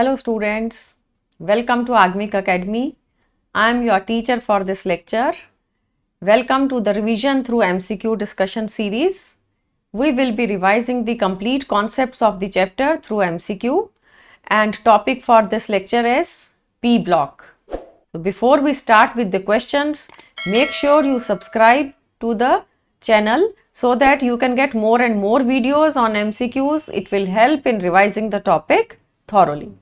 Hello students, welcome to Agmic Academy. I am your teacher for this lecture. Welcome to the revision through MCQ discussion series. We will be revising the complete concepts of the chapter through MCQ and topic for this lecture is P block. So before we start with the questions, make sure you subscribe to the channel so that you can get more and more videos on MCQs. It will help in revising the topic thoroughly.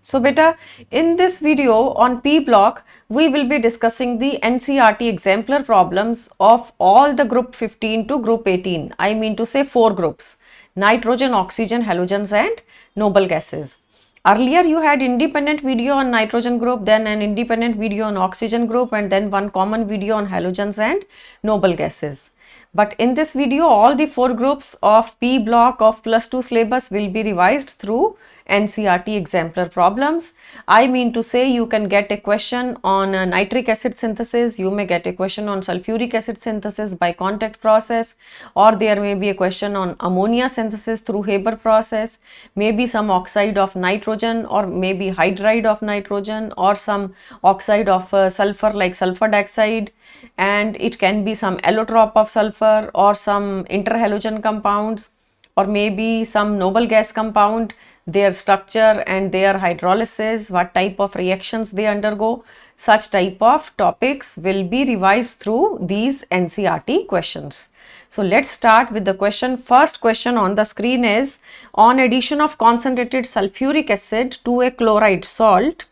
So beta, in this video on P block, we will be discussing the NCERT exemplar problems of all the group 15 to group 18. I mean to say 4 groups: nitrogen, oxygen, halogens and noble gases. Earlier you had independent video on nitrogen group, then an independent video on oxygen group and then one common video on halogens and noble gases. But in this video, all the 4 groups of P block of +2 syllabus will be revised through NCERT exemplar problems. I mean to say you can get a question on nitric acid synthesis, you may get a question on sulfuric acid synthesis by contact process, or there may be a question on ammonia synthesis through Haber process, maybe some oxide of nitrogen or maybe hydride of nitrogen or some oxide of sulfur like sulfur dioxide, and it can be some allotrope of sulfur or some interhalogen compounds or maybe some noble gas compound, their structure and their hydrolysis, what type of reactions they undergo. Such type of topics will be revised through these NCERT questions. So let's start with the question. First question on the screen is, on addition of concentrated sulfuric acid to a chloride salt,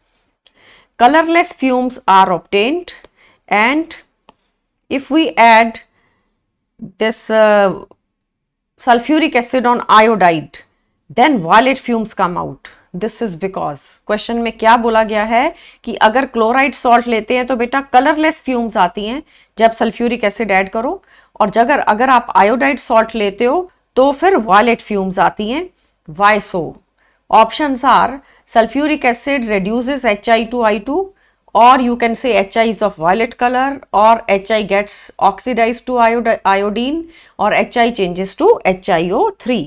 colorless fumes are obtained, and if we add this sulfuric acid on iodide, then violet fumes come out. This is because question में क्या बोला गया है कि अगर chloride salt लेते हैं तो बेटा कलरलेस फ्यूम्स आती हैं जब सल्फ्यूरिक एसिड ऐड करो, और अगर आप आयोडाइड सॉल्ट लेते हो तो फिर वायलेट फ्यूम्स आती हैं. Why so? Options are sulfuric acid reduces HI to I2, or you can say HI is of violet color, or HI gets oxidized to iodine, or HI changes to HiO3.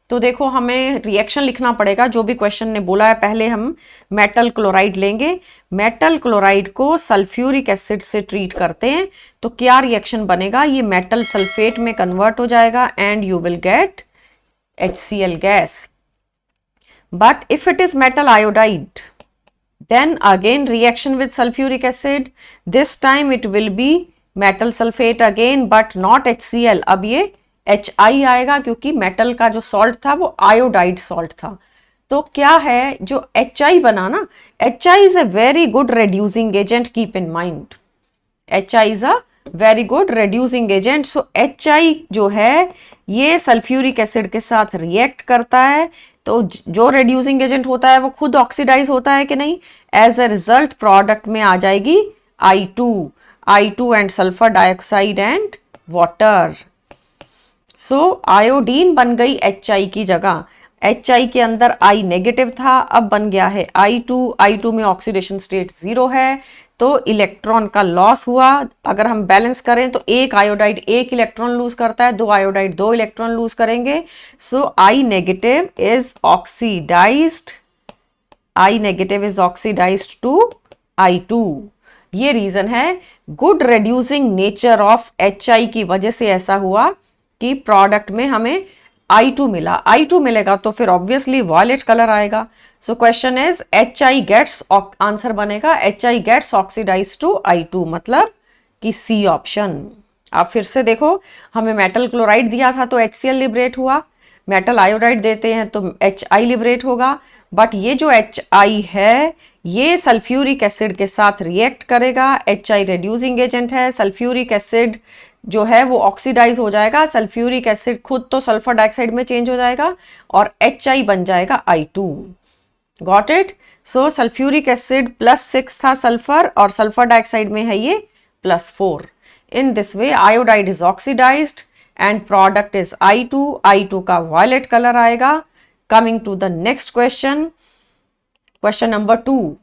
तो देखो हमें reaction लिखना पड़ेगा. जो भी question ने बोला है, पहले हम मेटल क्लोराइड लेंगे. मेटल क्लोराइड को सल्फ्यूरिक एसिड से ट्रीट करते हैं तो क्या रिएक्शन बनेगा? ये मेटल सल्फेट में कन्वर्ट हो जाएगा and you will gate HCl gas. But if it is metal iodide, then again reaction with sulfuric acid, this time it will be metal sulfate again but not HCl. अब ये HI आएगा क्योंकि metal का जो salt था वो iodide salt था. तो क्या है जो HI बना ना, HI is a very good reducing agent, keep in mind. HI is a very good reducing agent. So HI जो है ये सल्फ्यूरिक एसिड के साथ रिएक्ट करता है, तो जो रेड्यूसिंग एजेंट होता है वो खुद ऑक्सीडाइज होता है कि नहीं. एज अ रिजल्ट प्रोडक्ट में आ जाएगी I2 and sulphur dioxide and water. So iodine बन गई HI की जगह. HI के अंदर I नेगेटिव था, अब बन गया है I2 में ऑक्सीडेशन स्टेट 0 है तो इलेक्ट्रॉन का लॉस हुआ. अगर हम बैलेंस करें तो एक आयोडाइड 1 इलेक्ट्रॉन लूज करता है, 2 आयोडाइड 2 इलेक्ट्रॉन लूज करेंगे. So I negative is oxidized to I2. ये रीजन है. Good reducing nature of HI की वजह से ऐसा हुआ कि प्रोडक्ट में हमें I2 मिला. I2 मिलेगा तो फिर ऑब्वियसली वॉयलेट कलर आएगा. So question is HI gets, answer बनेगा HI gets oxidize to I2, मतलब कि सी ऑप्शन. आप फिर से देखो, हमें मेटल क्लोराइड दिया था तो HCl लिबरेट हुआ, मेटल आयोडाइड देते हैं तो HI लिबरेट होगा. बट ये जो HI है ये सल्फ्यूरिक एसिड के साथ रिएक्ट करेगा. HI रेड्यूसिंग एजेंट है. सल्फ्यूरिक एसिड जो है वो ऑक्सीडाइज हो जाएगा. सल्फ्यूरिक एसिड खुद तो सल्फर डाइऑक्साइड में चेंज हो जाएगा और HI बन जाएगा I2. Got it? So sulphuric acid +6 था सल्फर और सल्फर डाइऑक्साइड में है ये +4. In this way iodide is oxidized and product is I2 का वायलेट कलर आएगा. Coming to the next question, question number 2.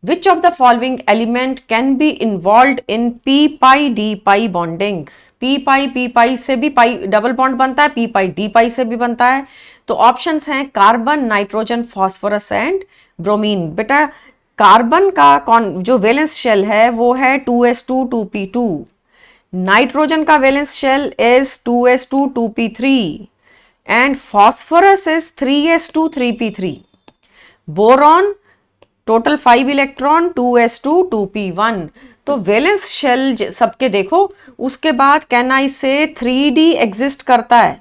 Which of the following element can be involved in p pi d pi bonding? p pi से भी पाई double bond बनता है, p pi d pi से भी बनता है। तो ऑप्शंस हैं carbon, nitrogen, phosphorus and bromine. बेटा कार्बन का जो वैलेंस शेल है वो है 2s2 2p2। नाइट्रोजन का valence shell is 2s2 2p3 and phosphorus is 3s2 3p3। Boron total 5 electron 2s2 2p1। तो वैलेंस शेल सबके देखो, उसके बाद कैन आई से 3d एग्जिस्ट करता है,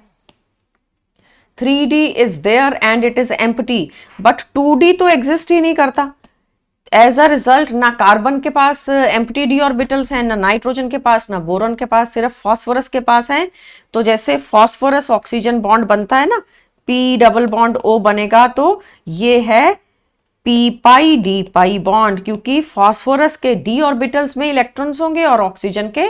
3d is there and it is empty, but 2d तो एग्जिस्ट ही नहीं करता। एज अ रिजल्ट ना कार्बन के पास एम्प्टी डी ऑर्बिटल्स हैं, ना नाइट्रोजन के पास, ना बोरॉन के पास, सिर्फ फॉस्फोरस के पास है। तो जैसे फॉस्फोरस ऑक्सीजन बॉन्ड बनता है ना, p डबल बॉन्ड O बनेगा, तो ये है p पाई d पाई बॉन्ड, क्योंकि फॉस्फोरस के d ऑर्बिटल्स में इलेक्ट्रॉन्स होंगे और ऑक्सीजन के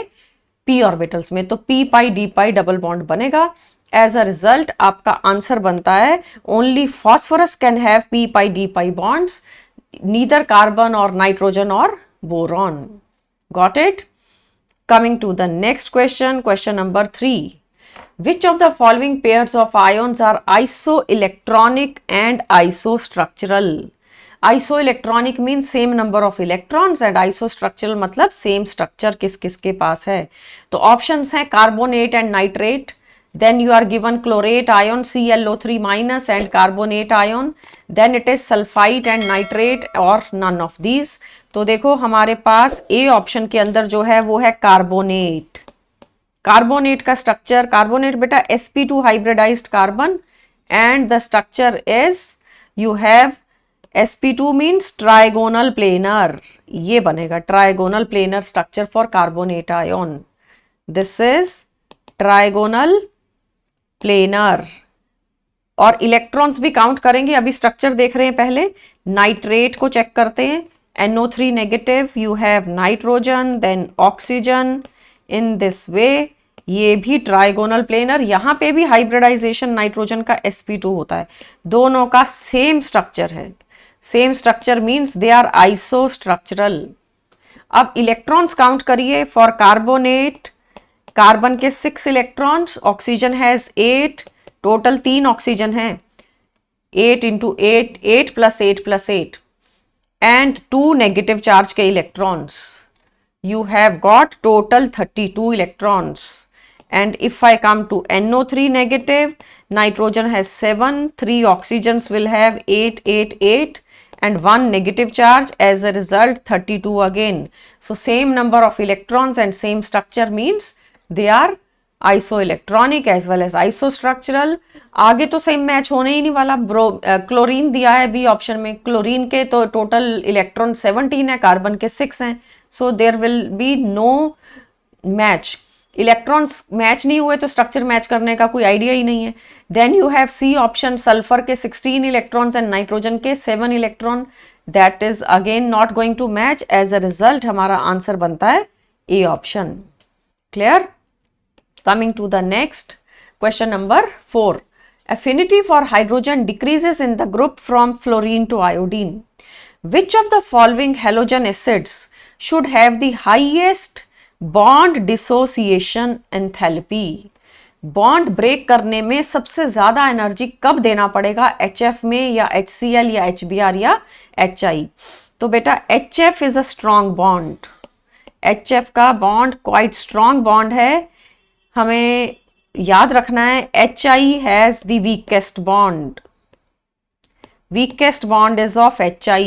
p ऑर्बिटल्स में, तो p पाई d पाई डबल बॉन्ड बनेगा। एज अ रिजल्ट आपका आंसर बनता है only phosphorus can have p pi d pi bonds, neither carbon or nitrogen or boron. Got it? Coming to the next question, question number 3. Which of the following pairs of ions are isoelectronic and isostructural? Isoelectronic means same number of electrons and isostructural मतलब same structure किस किस के पास है। तो options हैं carbonate and nitrate, then you are given chlorate ion ClO3 minus and carbonate ion, then it is sulfite and nitrate or none of these। तो देखो हमारे पास ए ऑप्शन के अंदर जो है वो है कार्बोनेट। कार्बोनेट का स्ट्रक्चर, कार्बोनेट बेटा sp2 hybridised carbon and the structure is you have sp2 means trigonal planar, ये बनेगा trigonal planar structure for carbonate ion. This is trigonal planar. और इलेक्ट्रॉन्स भी काउंट करेंगे, अभी स्ट्रक्चर देख रहे हैं पहले। नाइट्रेट को चेक करते हैं, NO3 negative, you have nitrogen then oxygen in this way, ये भी ट्राइगोनल प्लेनर। यहाँ पे भी हाइब्रिडाइजेशन नाइट्रोजन का sp2 होता है, दोनों का सेम स्ट्रक्चर है। Same structure means they are isostructural. अब इलेक्ट्रॉन्स काउंट करिए फॉर कार्बोनेट, कार्बन के 6 electrons, oxygen has 8, total 3 oxygen है, 8 into 8, 8 plus 8 plus 8 and 2 negative charge के electrons, you have got total 32 electrons. And if I come to NO3 negative, nitrogen has 7, 3 oxygens will have 8 8 8 and 1 negative charge, as a result 32 again. So same number of electrons and same structure means they are isoelectronic as well as isostructural। आगे तो same match होने ही नहीं वाला। Chlorine दिया है B option में, chlorine के तो टोटल इलेक्ट्रॉन 17 है, कार्बन के 6 हैं, so there will be no match. Electrons match नहीं हुए तो स्ट्रक्चर मैच करने का कोई आइडिया ही नहीं है। Then you have C option, sulphur के 16 इलेक्ट्रॉन्स एंड नाइट्रोजन के 7 electron, that is again not going to match. As a result हमारा आंसर बनता है A option. Clear? Coming to the next question number 4. Affinity for hydrogen decreases in the group from fluorine to iodine. Which of the following halogen acids should have the highest bond dissociation enthalpy? Bond break करने में सबसे ज्यादा energy कब देना पड़ेगा, HF में या HCl या HBr या HI? तो बेटा HF is a strong bond, HF का बॉन्ड क्वाइट स्ट्रॉन्ग बॉन्ड है, हमें याद रखना है। HI has the weakest bond, weakest bond is of HI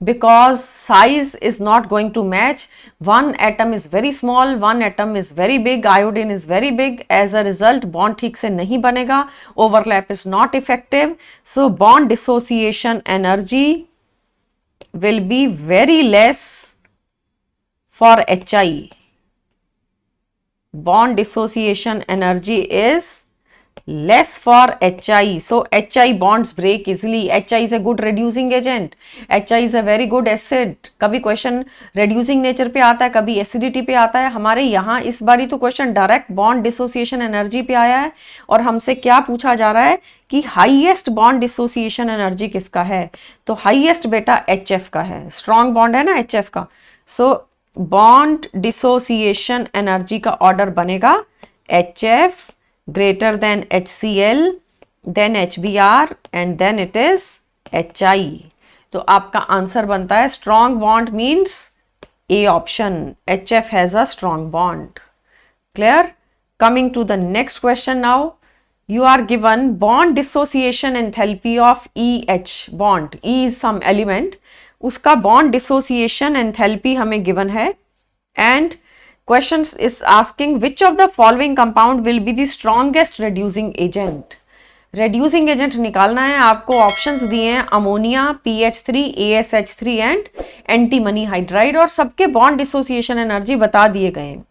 because size is not going to match. One atom is very small, one atom is very big, iodine is very big, as a result bond ठीक से नहीं बनेगा, overlap is not effective, so bond dissociation energy will be very less for HI. Bond dissociation energy is less for HI. So HI bonds break easily. HI is a good reducing agent. HI is a very good acid. कभी question reducing nature पे आता है, कभी acidity पे आता है. हमारे यहाँ इस बारी तो question direct bond dissociation energy पे आया है और हमसे क्या पूछा जा रहा है कि हाईएस्ट बॉन्ड डिसोसिएशन एनर्जी किसका है. तो हाईएस्ट बेटा HF का है. स्ट्रॉन्ग बॉन्ड है ना HF का. सो बॉन्ड डिसोसिएशन एनर्जी का ऑर्डर बनेगा HF greater than HCl, then HBr and then it is HI. तो आपका आंसर बनता है strong bond means A option. HF has a strong bond. Clear? Coming to the next question now. You are given bond dissociation enthalpy of EH bond. E is some element. उसका bond dissociation enthalpy हमें given है and questions is asking which of the following compound will be the strongest reducing agent. reducing agent निकालना है. आपको options दिए हैं ammonia, PH3, ASH3 and antimony hydride और सबके bond dissociation energy बता दिए गए हैं.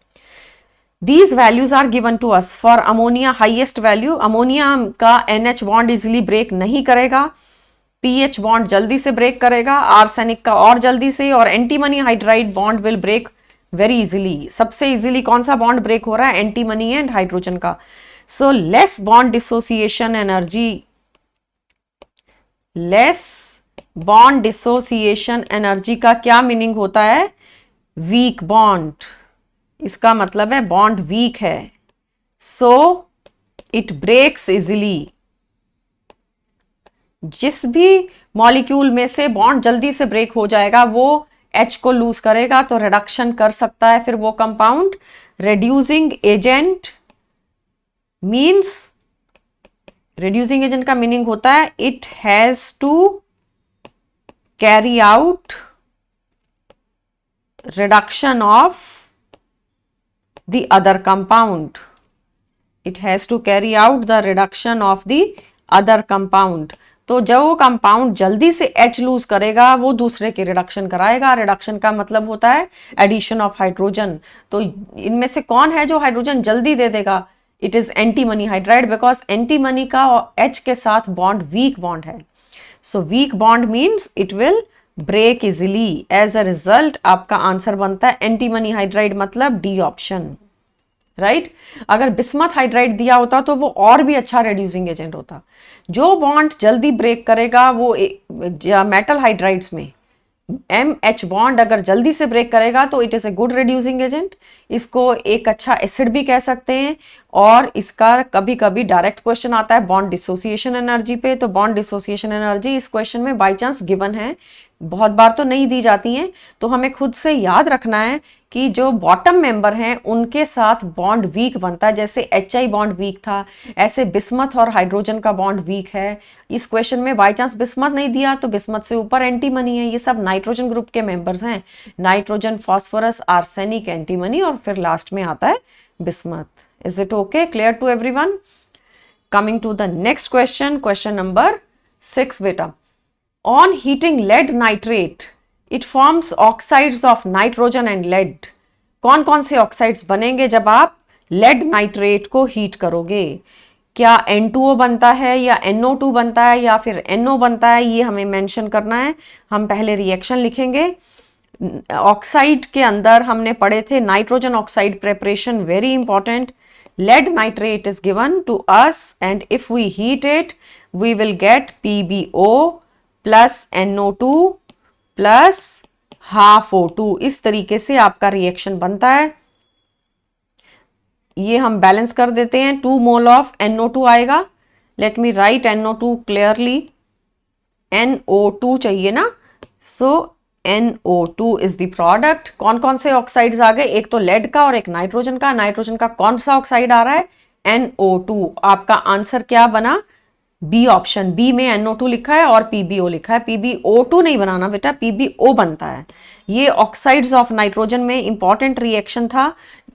These values are given to us. For ammonia highest value, ammonia का NH bond easily break नहीं करेगा, PH bond जल्दी से break करेगा, आर्सेनिक का और जल्दी से, और antimony hydride bond will break very easily. सबसे इजीली कौन सा बॉन्ड ब्रेक हो रहा है? एंटीमनी एंड हाइड्रोजन का. So less bond dissociation energy, less bond dissociation energy का क्या मीनिंग होता है? Weak bond. इसका मतलब है बॉन्ड वीक है. So it breaks easily. जिस भी मॉलिक्यूल में से बॉन्ड जल्दी से ब्रेक हो जाएगा वो H को लूज करेगा तो रिडक्शन कर सकता है फिर वो compound. Reducing agent means, reducing agent का मीनिंग होता है it has to carry out reduction of the other compound. It has to carry out the reduction of the other compound. तो जो वो कंपाउंड जल्दी से H लूज करेगा वो दूसरे के रिडक्शन कराएगा. रिडक्शन का मतलब होता है एडिशन ऑफ हाइड्रोजन. तो इनमें से कौन है जो हाइड्रोजन जल्दी दे देगा? It is antimony hydride, because antimony का H के साथ बॉन्ड वीक बॉन्ड है. So weak bond means it will break easily. As a result आपका आंसर बनता है एंटीमनी हाइड्राइड, मतलब डी ऑप्शन. राइट? अगर बिस्मथ हाइड्राइड दिया होता तो वो और भी अच्छा रिड्यूसिंग एजेंट होता. जो बॉन्ड जल्दी ब्रेक करेगा वो मेटल हाइड्राइड्स में MH बॉन्ड अगर जल्दी से ब्रेक करेगा तो it is a good reducing agent. इसको एक अच्छा एसिड भी कह सकते हैं. और इसका कभी कभी डायरेक्ट क्वेश्चन आता है बॉन्ड डिसोसिएशन एनर्जी पे. तो बॉन्ड डिसोसिएशन एनर्जी इस क्वेश्चन में बाय चांस गिवन है, बहुत बार तो नहीं दी जाती हैं. तो हमें खुद से याद रखना है कि जो बॉटम मेंबर हैं उनके साथ बॉन्ड वीक बनता है. जैसे HI बॉन्ड वीक था, ऐसे बिस्मथ और हाइड्रोजन का बॉन्ड वीक है. इस क्वेश्चन में बाय चांस बिस्मथ नहीं दिया तो बिस्मथ से ऊपर एंटीमनी है. ये सब नाइट्रोजन ग्रुप के मेंबर्स हैं. नाइट्रोजन, फॉस्फोरस, आर्सेनिक, एंटीमनी और फिर लास्ट में आता है bismuth. Is it okay? Clear to everyone? Coming to the next question, question number 6 बेटा. On heating lead nitrate, it forms oxides of nitrogen and lead. कौन कौन से ऑक्साइड्स बनेंगे जब आप लेड नाइट्रेट को हीट करोगे? क्या N2O बनता है या NO2 बनता है या फिर NO बनता है? ये हमें मेंशन करना है. हम पहले रिएक्शन लिखेंगे. ऑक्साइड के अंदर हमने पढ़े थे nitrogen oxide preparation, very important. lead nitrate is given to us and if we heat it we will get PbO plus NO2 plus half O2. इस तरीके से आपका रिएक्शन बनता है. ये हम बैलेंस कर देते हैं. 2 मोल ऑफ NO2 आएगा. Let me right NO2 clearly. NO2 चाहिए ना. सो NO2 इज द प्रोडक्ट. कौन कौन से ऑक्साइड्स आ गए? एक तो लेड का और एक नाइट्रोजन का. नाइट्रोजन का कौन सा ऑक्साइड आ रहा है? NO2. आपका आंसर क्या बना? B option. बी में NO2 लिखा है और PbO लिखा है. PbO2 नहीं बनाना बेटा, PbO बनता है. ये ऑक्साइड्स ऑफ नाइट्रोजन में इंपॉर्टेंट रिएक्शन था.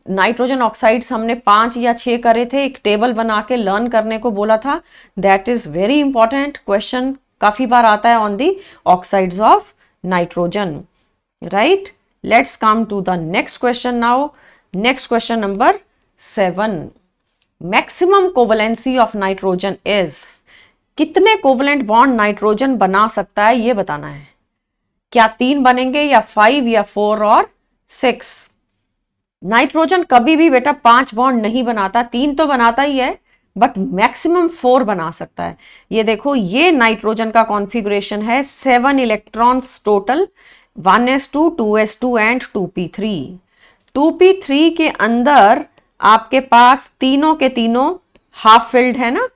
नाइट्रोजन ऑक्साइड्स हमने 5 या 6 करे थे. एक टेबल बना के लर्न करने को बोला था. That is very important. Question काफी बार आता है on the oxides of nitrogen. Right? Let's come to the next question now. Next question number 7. Maximum covalency of nitrogen is, कितने कोवलेंट बॉन्ड नाइट्रोजन बना सकता है ये बताना है। क्या 3 बनेंगे या 5 या 4 और 6? नाइट्रोजन कभी भी बेटा 5 बॉन्ड नहीं बनाता, 3 तो बनाता ही है, बट मैक्सिमम 4 बना सकता है। ये देखो, ये नाइट्रोजन का कॉन्फ़िगरेशन है, 7 electrons total, 1s2 2s2 and 2p3। 2p3 के अंदर आपके पास तीनों के तीनों हाफ फिल्ड है ना,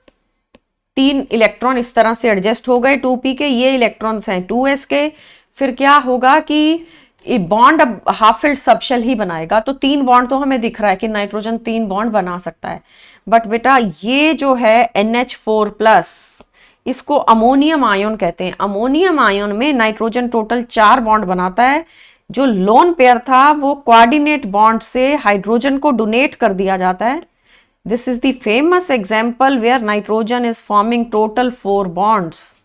3 इलेक्ट्रॉन इस तरह से एडजस्ट हो गए 2p के, ये इलेक्ट्रॉन्स हैं 2s के। फिर क्या होगा कि बॉन्ड अब हाफ फिल्ड सबशेल ही बनाएगा, तो 3 बॉन्ड तो हमें दिख रहा है कि नाइट्रोजन 3 बॉन्ड बना सकता है। बट बेटा ये जो है NH4+, इसको अमोनियम आयन कहते हैं। अमोनियम आयन में नाइट्रोजन टोटल 4 बॉन्ड बनाता है। जो लोन पेयर था वो कोऑर्डिनेट बॉन्ड से हाइड्रोजन को डोनेट कर दिया जाता है। This is the famous example where nitrogen is forming total 4 bonds.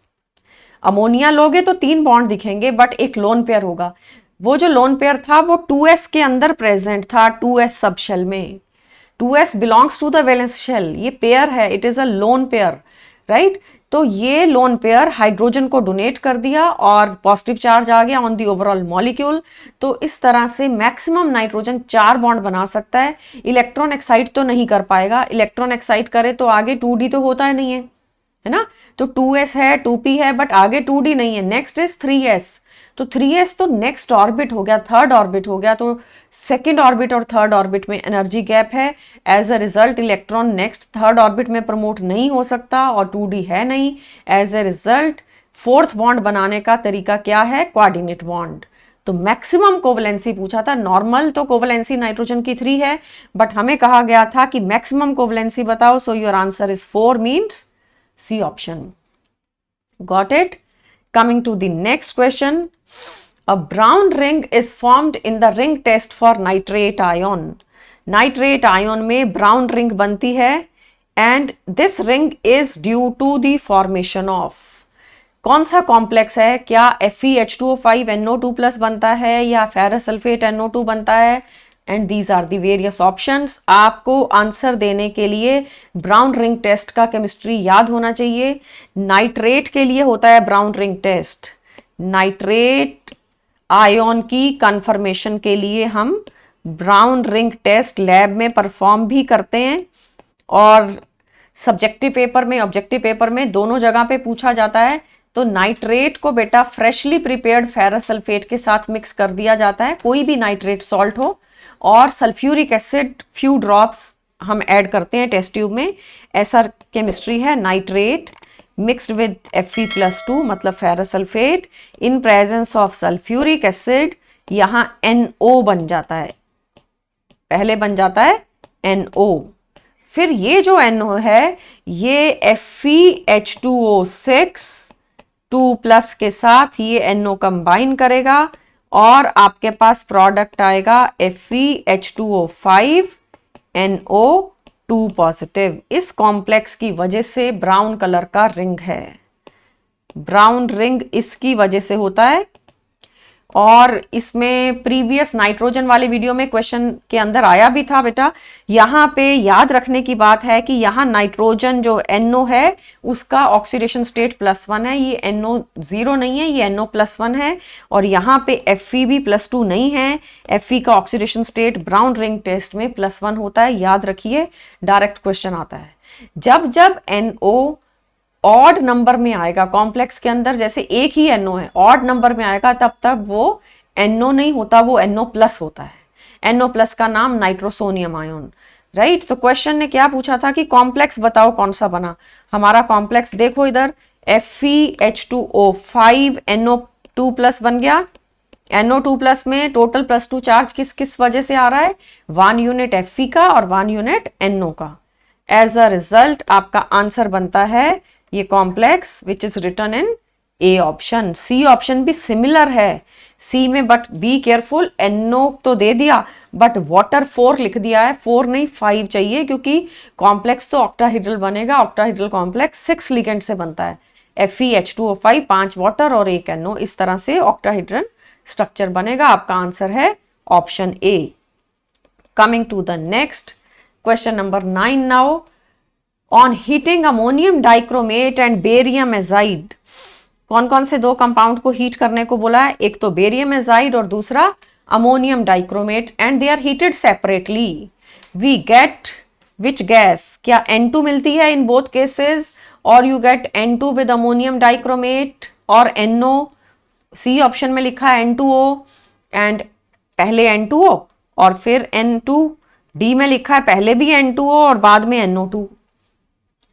Ammonia लोगे तो 3 बॉन्ड दिखेंगे, बट एक लोन पेयर होगा। वो जो लोन पेयर था वो 2s के अंदर प्रेजेंट था, 2s सब शेल में। 2s belongs to the valence shell, ये पेयर है, it is a lone pair, right. तो ये लोन पेयर हाइड्रोजन को डोनेट कर दिया और पॉजिटिव चार्ज आ गया ऑन द ओवरऑल मॉलिक्यूल। तो इस तरह से मैक्सिमम नाइट्रोजन 4 बॉन्ड बना सकता है। इलेक्ट्रॉन एक्साइट तो नहीं कर पाएगा, इलेक्ट्रॉन एक्साइट करे तो आगे 2d तो होता है नहीं है ना। तो 2s है, 2p है, बट आगे 2d नहीं है। नेक्स्ट इज 3s, तो 3s तो नेक्स्ट ऑर्बिट हो गया, थर्ड ऑर्बिट हो गया। तो सेकंड ऑर्बिट और थर्ड ऑर्बिट में एनर्जी गैप है। As a result electron next third orbit में प्रमोट नहीं हो सकता और 2d है नहीं। As a result fourth bond बनाने का तरीका क्या है? Coordinate bond. तो मैक्सिमम कोवलेंसी पूछा था। नॉर्मल तो कोवलेंसी नाइट्रोजन की 3 है, बट हमें कहा गया था कि मैक्सिमम कोवलेंसी बताओ। So your answer is 4, means C option. Got it? Coming to the next question. A brown ring is formed in the ring test for nitrate ion. Nitrate ion में brown ring बनती है and this ring is due to the formation of, कौन सा complex है? क्या FeH2O5NO2+ बनता है या फेरस सल्फेट NO2 बनता है? And these are the various options. आपको आंसर देने के लिए ब्राउन रिंग टेस्ट का केमिस्ट्री याद होना चाहिए। नाइट्रेट के लिए होता है brown ring test. Nitrate ion की कन्फर्मेशन के लिए हम ब्राउन रिंग टेस्ट लैब में परफॉर्म भी करते हैं और सब्जेक्टिव पेपर में, ऑब्जेक्टिव पेपर में, दोनों जगह पे पूछा जाता है। तो नाइट्रेट को बेटा फ्रेशली प्रिपेयर्ड फेरस सल्फेट के साथ मिक्स कर दिया जाता है, कोई भी नाइट्रेट सॉल्ट हो, और सल्फ्यूरिक एसिड फ्यू ड्रॉप्स हम ऐड करते हैं टेस्ट ट्यूब में। ऐसा केमिस्ट्री है। नाइट्रेट मिक्स्ड विद Fe+2 मतलब ferrous sulphate in presence of sulphuric acid, यहाँ NO बन जाता है, पहले बन जाता है NO। फिर ये जो NO है ये FeH2O6 2+ के साथ ये NO कंबाइन करेगा और आपके पास प्रोडक्ट आएगा FeH2O5NO2+। इस कॉम्प्लेक्स की वजह से ब्राउन कलर का रिंग है। ब्राउन रिंग इसकी वजह से होता है। और इसमें प्रीवियस नाइट्रोजन वाले वीडियो में क्वेश्चन के अंदर आया भी था बेटा। यहाँ पे याद रखने की बात है कि यहाँ नाइट्रोजन जो NO है उसका ऑक्सीडेशन स्टेट +1 है, ये NO 0 नहीं है, ये NO +1 है। और यहाँ पे Fe+2 नहीं है। Fe का oxidation state brown ring test में +1 होता है, याद रखिए, डायरेक्ट क्वेश्चन आता है। जब जब NO ऑड नंबर में आएगा कॉम्प्लेक्स के अंदर, जैसे एक ही NO है, ऑड नंबर में आएगा, तब तब वो NO नहीं होता, वो NO+ होता है। NO+ का नाम नाइट्रोसोनियम आयन, राइट। तो क्वेश्चन ने क्या पूछा था कि कॉम्प्लेक्स बताओ कौन सा बना। हमारा कॉम्प्लेक्स देखो इधर, FeH2O5NO2+ बन गया। NO2+ में टोटल +2 चार्ज किस किस वजह से आ रहा है? 1 यूनिट Fe का और 1 यूनिट NO का। एज अ रिजल्ट आपका आंसर बनता है ये complex which is written in A option. C option भी सिमिलर है C में, बट बी केयरफुल, NO तो दे दिया बट वाटर 4 लिख दिया है, 4 नहीं 5 चाहिए, क्योंकि कॉम्प्लेक्स तो ऑक्टाहेड्रल बनेगा। ऑक्टाहेड्रल कॉम्प्लेक्स 6 लिगेंड से बनता है। FeH2O5 5 वाटर और 1 NO, इस तरह से ऑक्टाहेड्रल स्ट्रक्चर बनेगा। आपका आंसर है option A। Coming to the next question number 9 now. On heating ammonium dichromate and barium azide, कौन कौन से दो कंपाउंड को हीट करने को बोला है? एक तो बेरियम एजाइड और दूसरा ammonium dichromate, and they are heated separately, we get which gas? क्या N2 मिलती है इन बोथ केसेस, और you get N2 with ammonium dichromate और NO? सी ऑप्शन में लिखा है N2O, एंड पहले N2O और फिर N2। डी में लिखा है पहले भी N2O और बाद में NO2,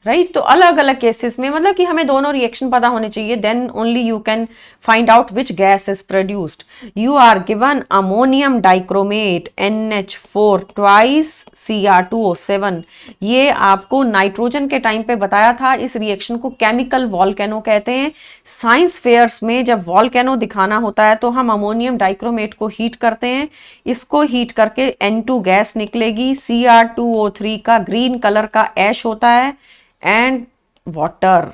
राइट? तो अलग अलग केसेस में, मतलब कि हमें दोनों रिएक्शन पता होने चाहिए, then only you can find out which gas is produced. You are given ammonium dichromate NH4 twice Cr2O7, ये आपको नाइट्रोजन के टाइम पे बताया था। इस रिएक्शन को केमिकल वॉल्केनो कहते हैं। साइंस फेयर्स में जब वॉल्केनो दिखाना होता है तो हम अमोनियम डाइक्रोमेट को हीट करते हैं, इसको हीट करके N2 गैस निकलेगी, Cr2O3 का ग्रीन कलर का ऐश होता है, एंड वाटर,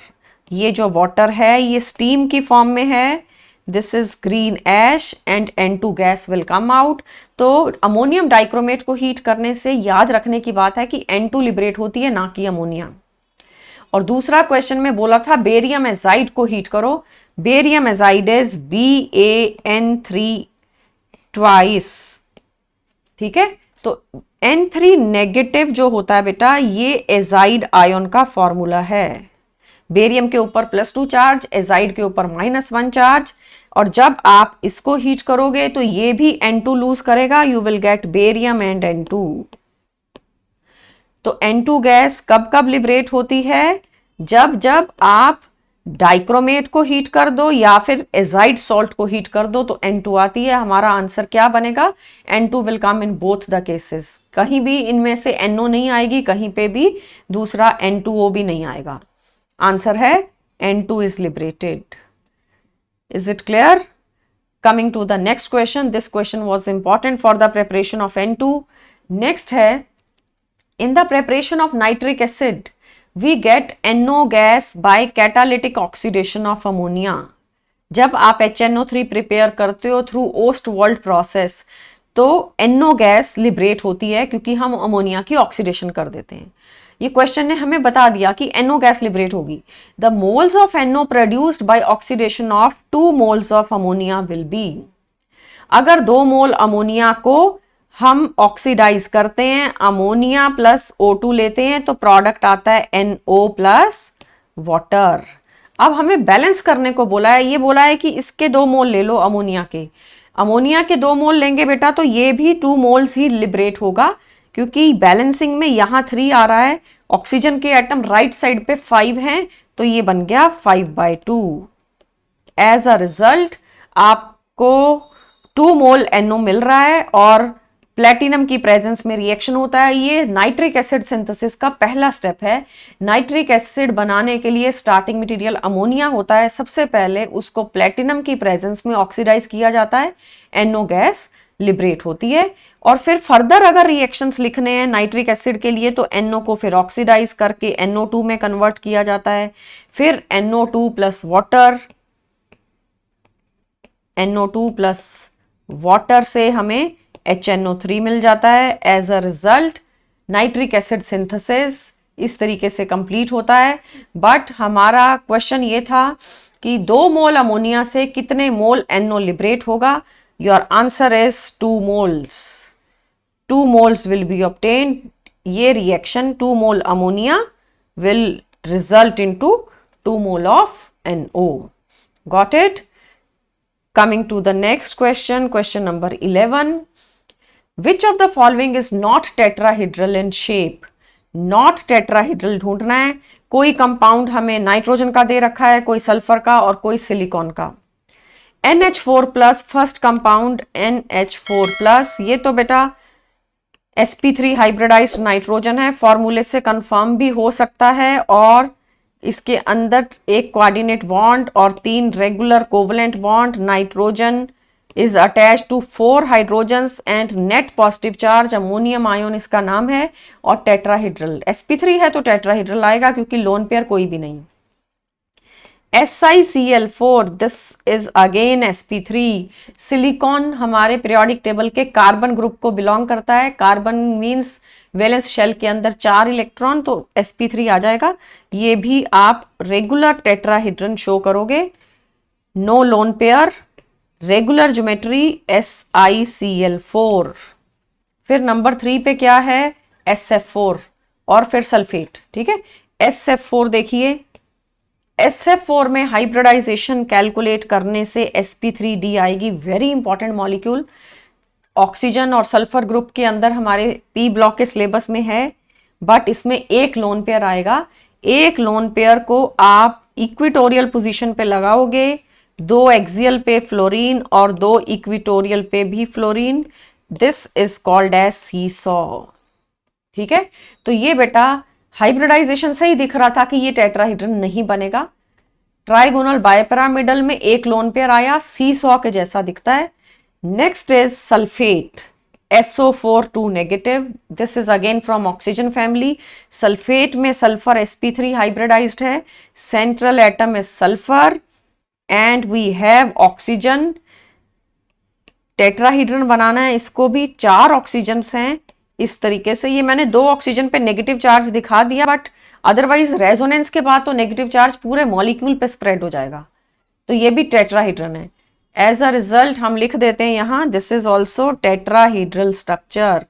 ये जो वाटर है ये स्टीम की फॉर्म में है, this is green ash and N2 gas will come out. तो अमोनियम डाइक्रोमेट को हीट करने से याद रखने की बात है कि N2 लिबरेट होती है, ना कि अमोनिया। और दूसरा क्वेश्चन में बोला था बेरियम एजाइड को हीट करो, barium azide is BaN3 twice, ठीक है? तो N3 नेगेटिव जो होता है बेटा, ये एजाइड आयन का फॉर्मूला है। बेरियम के ऊपर +2 चार्ज, एजाइड के ऊपर -1 चार्ज, और जब आप इसको हीट करोगे तो ये भी N2 लूज करेगा, you will gate barium and N2। तो N2 गैस कब कब लिबरेट होती है? जब जब आप डाइक्रोमेट को हीट कर दो या फिर एजाइड सॉल्ट को हीट कर दो तो N2 आती है। हमारा आंसर क्या बनेगा? N2 will come in both the cases. कहीं भी इनमें से NO नहीं आएगी, कहीं पे भी दूसरा N2O भी नहीं आएगा। आंसर है N2 is liberated. Is it clear? Coming to the next question, this question was important for the preparation of N2। Next है, in the preparation of nitric acid we get NO gas by catalytic oxidation of ammonia। जब आप HNO3 prepare करते हो through Ostwald process तो NO gas liberate होती है, क्योंकि हम अमोनिया की ऑक्सीडेशन कर देते हैं। ये क्वेश्चन ने हमें बता दिया कि NO गैस लिबरेट होगी। The moles of NO produced by oxidation of 2 moles of ammonia will be. अगर 2 मोल अमोनिया को हम ऑक्सीडाइज करते हैं, अमोनिया प्लस O2 लेते हैं, तो प्रोडक्ट आता है NO प्लस वाटर। अब हमें बैलेंस करने को बोला है, ये बोला है कि इसके 2 मोल ले लो अमोनिया के, अमोनिया के 2 मोल लेंगे बेटा तो ये भी 2 मोल्स ही लिबरेट होगा, क्योंकि बैलेंसिंग में यहाँ 3 आ रहा है, ऑक्सीजन के एटम राइट साइड पे 5 हैं, तो ये बन गया 5/2। एज अ रिजल्ट आपको 2 मोल NO मिल रहा है और प्लेटिनम की प्रेजेंस में रिएक्शन होता है। ये नाइट्रिक एसिड सिंथेसिस का पहला स्टेप है। नाइट्रिक एसिड बनाने के लिए स्टार्टिंग मटेरियल अमोनिया होता है, सबसे पहले उसको प्लेटिनम की प्रेजेंस में ऑक्सीडाइज किया जाता है, NO गैस लिबरेट होती है, और फिर फर्दर अगर रिएक्शंस लिखने हैं नाइट्रिक एसिड के लिए तो NO को फिर ऑक्सीडाइज करके NO2 में कन्वर्ट किया जाता है, फिर NO2 plus water, NO2 plus water से हमें HNO3 मिल जाता है। As a result nitric acid synthesis इस तरीके से कंप्लीट होता है। बट हमारा क्वेश्चन ये था कि 2 मोल अमोनिया से कितने मोल NO लिबरेट होगा? Your answer is 2 moles. 2 moles will be obtained. ये reaction 2 mole ammonia will result into 2 mole of NO। Got it? Coming to the next question, question number 11. Which of the following is not tetrahedral in shape? Not tetrahedral ढूंढना है। कोई compound हमें nitrogen का दे रखा है, कोई sulphur का और कोई सिलिकॉन का। NH4 plus first compound NH4 plus, ये तो बेटा sp3 हाइब्रिडाइज्ड नाइट्रोजन है, फॉर्मूले से कंफर्म भी हो सकता है, और इसके अंदर एक कोऑर्डिनेट बॉन्ड और 3 regular covalent bond. Nitrogen is attach to 4 hydrogens and net positive charge, ammonium ion इसका नाम है, और टेट्राहेड्रल। sp3 है तो टेट्राहेड्रल आएगा, क्योंकि लोन पेयर कोई भी नहीं। SiCl4, this is again sp3। Silicon हमारे पीरियोडिक टेबल के कार्बन ग्रुप को बिलोंग करता है। कार्बन मींस वैलेंस शेल के अंदर 4 इलेक्ट्रॉन, तो sp3 आ जाएगा। ये भी आप रेगुलर टेट्राहेड्रन शो करोगे। No lone pair, regular geometry, SiCl4। फिर नंबर 3 पे क्या है, SF4 और फिर सल्फेट। ठीक है, SF4 देखिए, SF4 में हाइब्रिडाइजेशन कैलकुलेट करने से sp3d आएगी। वेरी इंपॉर्टेंट मॉलिक्यूल, ऑक्सीजन और सल्फर ग्रुप के अंदर हमारे पी ब्लॉक के सिलेबस में है, बट इसमें एक लोन पेयर आएगा। एक लोन पेयर को आप इक्विटोरियल पोजीशन पे लगाओगे, 2 एक्सियल पे फ्लोरीन और 2 इक्विटोरियल पे भी fluorine. This is called as seesaw. ठीक है, तो ये बेटा हाइब्रिडाइजेशन से ही दिख रहा था कि ये टेट्राहेड्रन नहीं बनेगा। ट्राइगोनल बाइपिरामिडल में एक लोन पेयर आया, सीसॉ के जैसा दिखता है। Next is sulphate, SO4 2 negative. This is again from oxygen family. Sulphate में सल्फर sp3 हाइब्रिडाइज्ड है। Central atom is sulphur and we have oxygen. Tetrahedron बनाना है, इसको भी 4 ऑक्सीजन हैं। इस तरीके से ये मैंने 2 ऑक्सीजन पे नेगेटिव चार्ज दिखा दिया, बट अदरवाइज रेजोनेंस के बाद तो नेगेटिव चार्ज पूरे मॉलिक्यूल पे स्प्रेड हो जाएगा। तो ये भी टेट्राहेड्रन है। एज अ रिजल्ट हम लिख देते हैं यहां, this is also tetrahedral structure.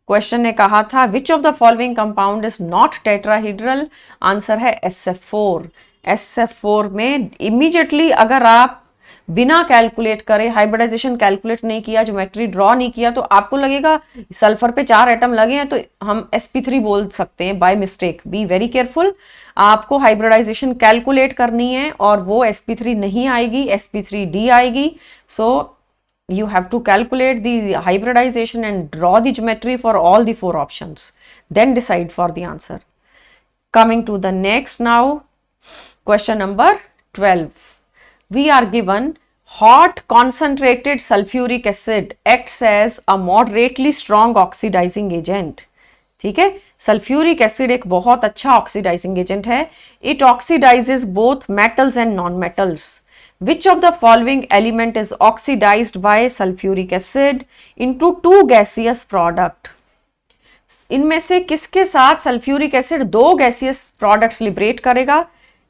Question ने कहा था विच of the following compound is not tetrahedral, answer है SF4। SF4 में इमीडिएटली अगर आप बिना कैलकुलेट करे, हाइब्रिडाइजेशन कैलकुलेट नहीं किया, ज्योमेट्री ड्रॉ नहीं किया, तो आपको लगेगा सल्फर पे 4 एटम लगे हैं तो हम sp3 बोल सकते हैं by mistake. Be very careful, आपको हाइब्रिडाइजेशन कैलकुलेट करनी है और वो sp3 नहीं आएगी, sp3d आएगी। सो you have to calculate the hybridization and draw the geometry for all the 4 options, then decide for the answer. Coming to the next now, question number 12. We are given hot concentrated sulfuric acid acts as a moderately strong oxidizing agent. ठीक है, sulphuric acid एक बहुत अच्छा oxidising agent है। It oxidises both metals and non metals. Which of the following element is oxidized by sulfuric acid into 2 gaseous product? इनमें से किसके साथ sulphuric acid 2 gaseous products liberate करेगा?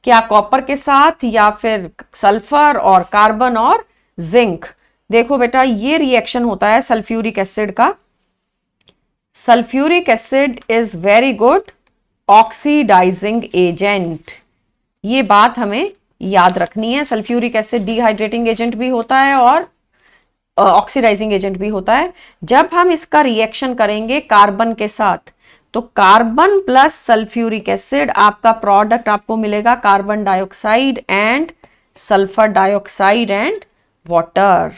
क्या कॉपर के साथ या फिर सल्फर और कार्बन और जिंक? देखो बेटा, ये रिएक्शन होता है सल्फ्यूरिक एसिड का। Sulphuric acid is very good oxidising agent, ये बात हमें याद रखनी है। सल्फ्यूरिक एसिड डिहाइड्रेटिंग एजेंट भी होता है और ऑक्सीडाइजिंग एजेंट भी होता है। जब हम इसका रिएक्शन करेंगे कार्बन के साथ, तो कार्बन प्लस सल्फ्यूरिक एसिड आपका प्रोडक्ट आपको मिलेगा carbon dioxide and sulphur dioxide and water.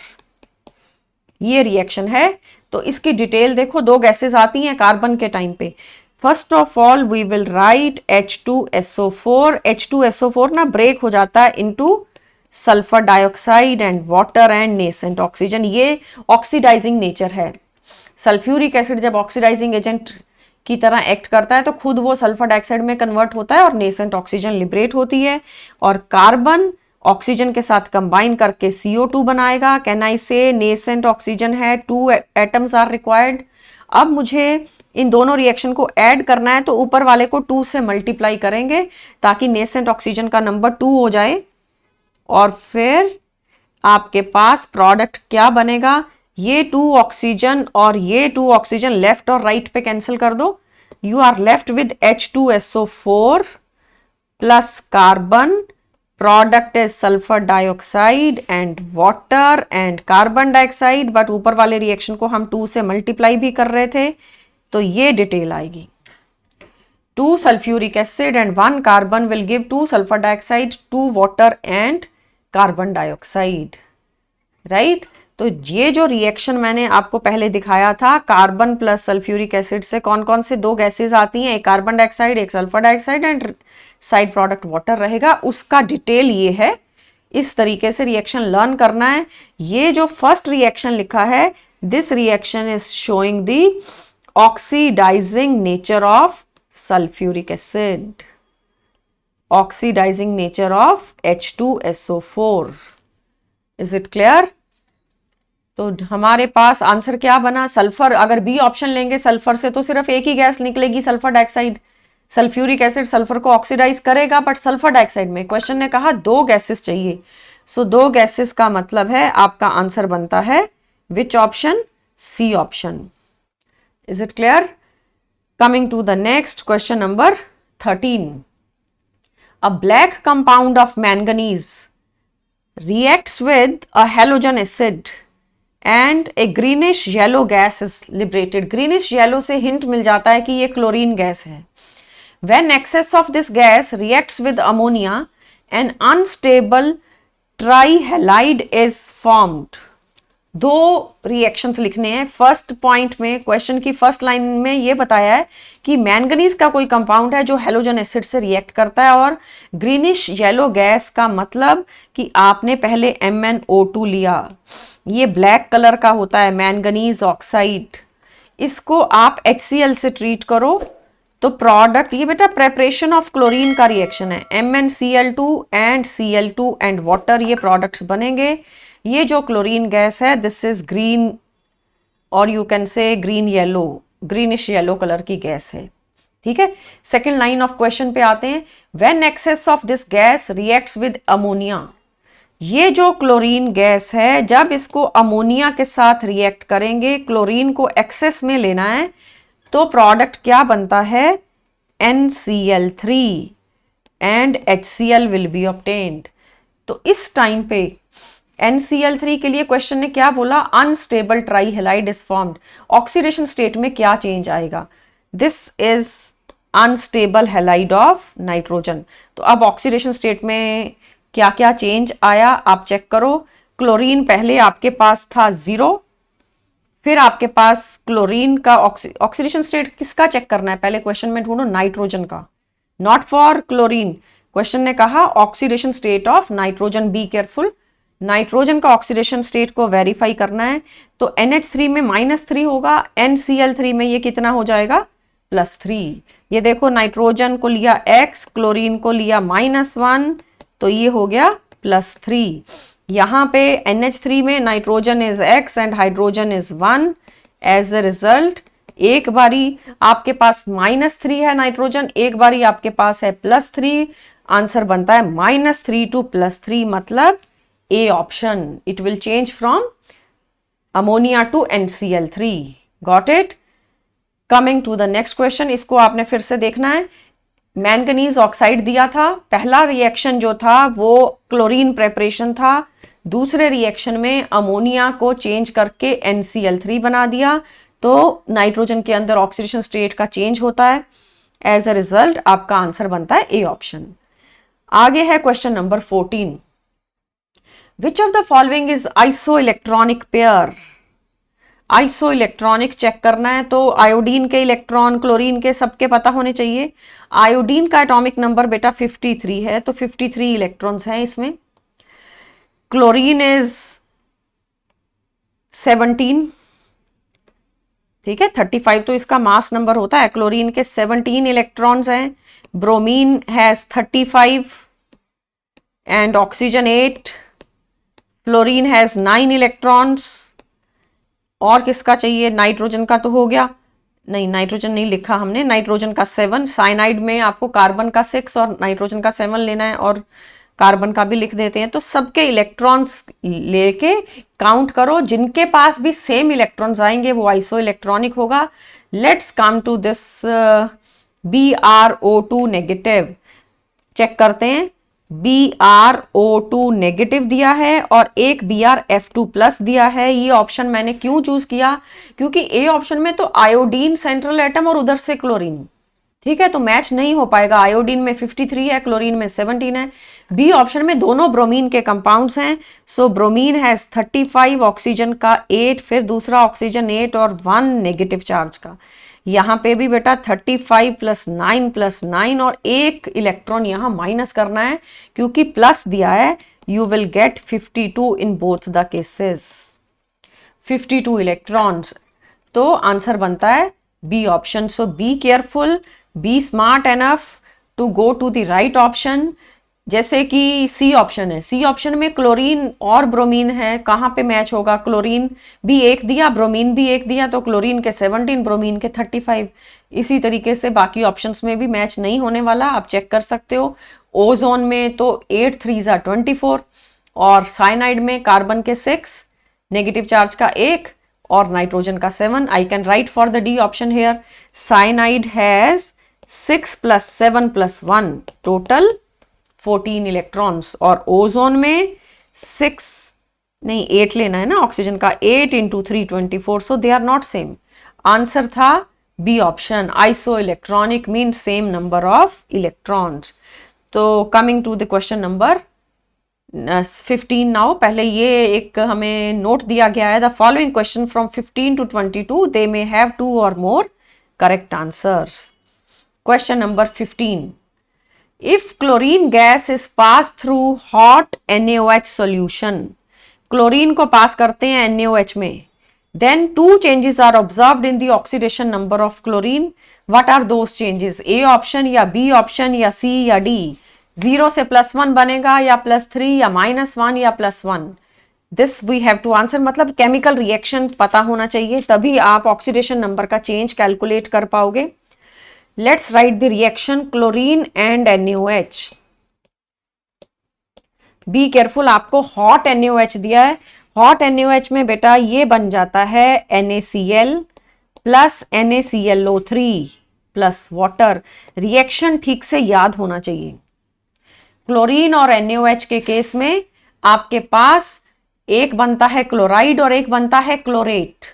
ये रिएक्शन है। तो इसकी डिटेल देखो, 2 गैसेस आती हैं कार्बन के टाइम पे। First of all we will write H2SO4। H2SO4 ना ब्रेक हो जाता है into sulphur dioxide and water and nascent oxygen. ये ऑक्सीडाइजिंग नेचर है। सल्फ्यूरिक एसिड जब ऑक्सीडाइजिंग एजेंट की तरह एक्ट करता है तो खुद वो सल्फर डाइऑक्साइड में कन्वर्ट होता है और नेसेंट ऑक्सीजन लिबरेट होती है, और कार्बन ऑक्सीजन के साथ कंबाइन करके CO2 बनाएगा। कैन आई से नेसेंट ऑक्सीजन है, 2 एटम्स आर रिक्वायर्ड। अब मुझे इन दोनों रिएक्शन को ऐड करना है, तो ऊपर वाले को 2 से मल्टीप्लाई करेंगे ताकि नेसेंट ऑक्सीजन का नंबर 2 हो जाए, और फिर आपके पास प्रोडक्ट क्या बनेगा? ये 2 ऑक्सीजन और ये 2 ऑक्सीजन लेफ्ट और राइट पे कैंसिल कर दो। You are left with H2SO4 plus carbon, product is sulphur dioxide and water and carbon dioxide, but ऊपर वाले रिएक्शन को हम 2 से मल्टीप्लाई भी कर रहे थे, तो ये डिटेल आएगी। 2 sulphuric acid and 1 carbon will give 2 sulphur dioxide, 2 water and carbon dioxide, right. तो ये जो रिएक्शन मैंने आपको पहले दिखाया था, कार्बन प्लस सल्फ्यूरिक एसिड से कौन कौन से 2 गैसेस आती हैं, एक कार्बन डाइऑक्साइड एक sulphur dioxide and side product water रहेगा, उसका डिटेल ये है। इस तरीके से रिएक्शन लर्न करना है। ये जो फर्स्ट रिएक्शन लिखा है, this reaction is showing the oxidising nature of sulphuric acid. Oxidising nature of H2SO4. Is it clear? तो हमारे पास आंसर क्या बना? सल्फर. अगर बी ऑप्शन लेंगे सल्फर से तो सिर्फ एक ही गैस निकलेगी, sulphur dioxide. Sulphuric acid sulphur को ऑक्सीडाइज करेगा, बट सल्फर डाइऑक्साइड में क्वेश्चन ने कहा दो गैसेस चाहिए. सो दो गैसेस का मतलब है आपका आंसर बनता है which option? C option. Is it clear? Coming to the next question number 13. A black compound of manganese reacts with a halogen acid and a greenish yellow gas is liberated. Greenish yellow से hint मिल जाता है कि ये chlorine gas है. When excess of this gas reacts with ammonia, an unstable trihalide is formed. दो reactions लिखने हैं. First point में क्वेश्चन की फर्स्ट लाइन में ये बताया है कि मैंगनीज का कोई कंपाउंड है जो हेलोजन एसिड से रिएक्ट करता है, और ग्रीनिश येलो गैस का मतलब कि आपने पहले MnO2 लिया. ये ब्लैक कलर का होता है मैंगनीज ऑक्साइड. इसको आप HCl से ट्रीट करो तो प्रोडक्ट, ये बेटा प्रेपरेशन ऑफ क्लोरीन का रिएक्शन है. MnCl2 and Cl2 and water, ये प्रोडक्ट्स बनेंगे. ये जो क्लोरीन गैस है दिस इज ग्रीन, और you can say green yellow, greenish yellow colour की गैस है. ठीक है. सेकेंड लाइन ऑफ क्वेश्चन पे आते हैं. When excess of this gas reacts with ammonia. ये जो क्लोरीन गैस है जब इसको अमोनिया के साथ रिएक्ट करेंगे, क्लोरीन को एक्सेस में लेना है, तो प्रोडक्ट क्या बनता है? NCl3 and HCl will be obtained. तो इस टाइम पे NCl3 के लिए क्वेश्चन ने क्या बोला? Unstable trihalide is formed. Oxidation state में क्या चेंज आएगा? This is unstable halide of nitrogen. तो अब ऑक्सीडेशन स्टेट में क्या क्या चेंज आया आप चेक करो. क्लोरीन पहले आपके पास था 0, फिर आपके पास क्लोरीन का ऑक्सीडेशन स्टेट किसका चेक करना है? पहले क्वेश्चन में ढूंढो नाइट्रोजन का, नॉट फॉर क्लोरीन. क्वेश्चन ने कहा oxidation state of nitrogen. Be careful. Nitrogen का ऑक्सीडेशन स्टेट को वेरीफाई करना है. तो NH3 में -3 होगा, NCl3 में ये कितना हो जाएगा? +3. ये देखो नाइट्रोजन को लिया X, क्लोरीन को लिया -1, तो ये हो गया +3. यहाँ पे NH3 में nitrogen is X and hydrogen is 1. As a result एक बारी आपके पास -3 है नाइट्रोजन, एक बारी आपके पास है +3. आंसर बनता है -3 to +3, मतलब A option. It will change from ammonia to NCl3. Got it? Coming to the next question. इसको आपने फिर से देखना है. मैंगनीज ऑक्साइड दिया था. पहला रिएक्शन जो था वो क्लोरीन प्रेपरेशन था. दूसरे रिएक्शन में अमोनिया को चेंज करके NCl3 बना दिया, तो नाइट्रोजन के अंदर ऑक्सीडेशन स्टेट का चेंज होता है. एज ए रिजल्ट आपका आंसर बनता है A ऑप्शन. आगे है question number 14. Which of the following is isoelectronic pair? Isoelectronic check करना है तो आयोडीन के इलेक्ट्रॉन, क्लोरीन के सबके पता होने चाहिए. आयोडीन का एटॉमिक नंबर बेटा 53 है, तो 53 इलेक्ट्रॉन्स हैं इसमें. Chlorine is 17. ठीक है. 35 तो इसका मास नंबर होता है. क्लोरीन के 17 इलेक्ट्रॉन्स हैं. Bromine has 35 and oxygen 8. Fluorine has 9 electrons. और किसका चाहिए? नाइट्रोजन का तो हो गया. नहीं, नाइट्रोजन नहीं लिखा हमने. नाइट्रोजन का 7. साइनाइड में आपको कार्बन का 6 और नाइट्रोजन का 7 लेना है, और कार्बन का भी लिख देते हैं. तो सबके इलेक्ट्रॉन्स लेके काउंट करो. जिनके पास भी सेम इलेक्ट्रॉन्स आएंगे वो आइसो इलेक्ट्रॉनिक होगा. Let's come to this BrO2 negative. Check करते हैं. BrO2 नेगेटिव दिया है और एक BrF2 प्लस दिया है. ये ऑप्शन मैंने क्यों चूज किया? क्योंकि ए ऑप्शन में तो आयोडीन सेंट्रल एटम और उधर से क्लोरीन. ठीक है, तो मैच नहीं हो पाएगा. आयोडीन में 53 है, क्लोरीन में 17 है. बी ऑप्शन में दोनों ब्रोमीन के कंपाउंड्स हैं. सो ब्रोमीन हैज 35, ऑक्सीजन का 8, फिर दूसरा ऑक्सीजन 8 और 1 नेगेटिव चार्ज का. यहाँ पे भी बेटा 35 + 9 + 9 और एक इलेक्ट्रॉन यहाँ माइनस करना है क्योंकि प्लस दिया है. You will get 52 in both the cases. 52 electrons. तो आंसर बनता है B option. So be careful, be smart enough to go to the right option, जैसे कि सी ऑप्शन है, सी ऑप्शन में क्लोरीन और ब्रोमीन है, कहाँ पे मैच होगा, क्लोरीन भी एक दिया, ब्रोमीन भी एक दिया, तो क्लोरीन के 17, ब्रोमीन के 35। इसी तरीके से बाकी ऑप्शंस में भी मैच नहीं होने वाला, आप चेक कर सकते हो। ओजोन में तो 8 3 24, और साइनाइड में कार्बन के 6, नेगेटिव चार्ज का 1 और नाइट्रोजन का 7। I can write for the D option here. Cyanide has 6 + 7 + 1 total 14 electrons, और ओजोन में 8 लेना है ना ऑक्सीजन का, 8 × 3 24, so they are not same. Answer था B option, isoelectronic mean same number of electrons. तो coming to the question number 15 now, पहले ये एक हमें नोट दिया गया है, the following question from 15 to 22 they may have 2 or more correct answers. Question number 15. If chlorine gas is passed through hot NaOH solution, chlorine को पास करते हैं NaOH में, then 2 changes are observed in the oxidation number of chlorine. What are those changes? A option या B option या C या D? 0 से +1 बनेगा या +3 या -1 या +1? This we have to answer, मतलब केमिकल रिएक्शन पता होना चाहिए, तभी आप ऑक्सीडेशन नंबर का चेंज कैलकुलेट कर पाओगे। Let's write the reaction chlorine and NaOH। Be careful, आपको हॉट NaOH दिया है, हॉट NaOH में बेटा ये बन जाता है NaCl + NaClO3 + वाटर। रिएक्शन ठीक से याद होना चाहिए। क्लोरीन और NaOH के केस में आपके पास एक बनता है क्लोराइड और एक बनता है क्लोरेट।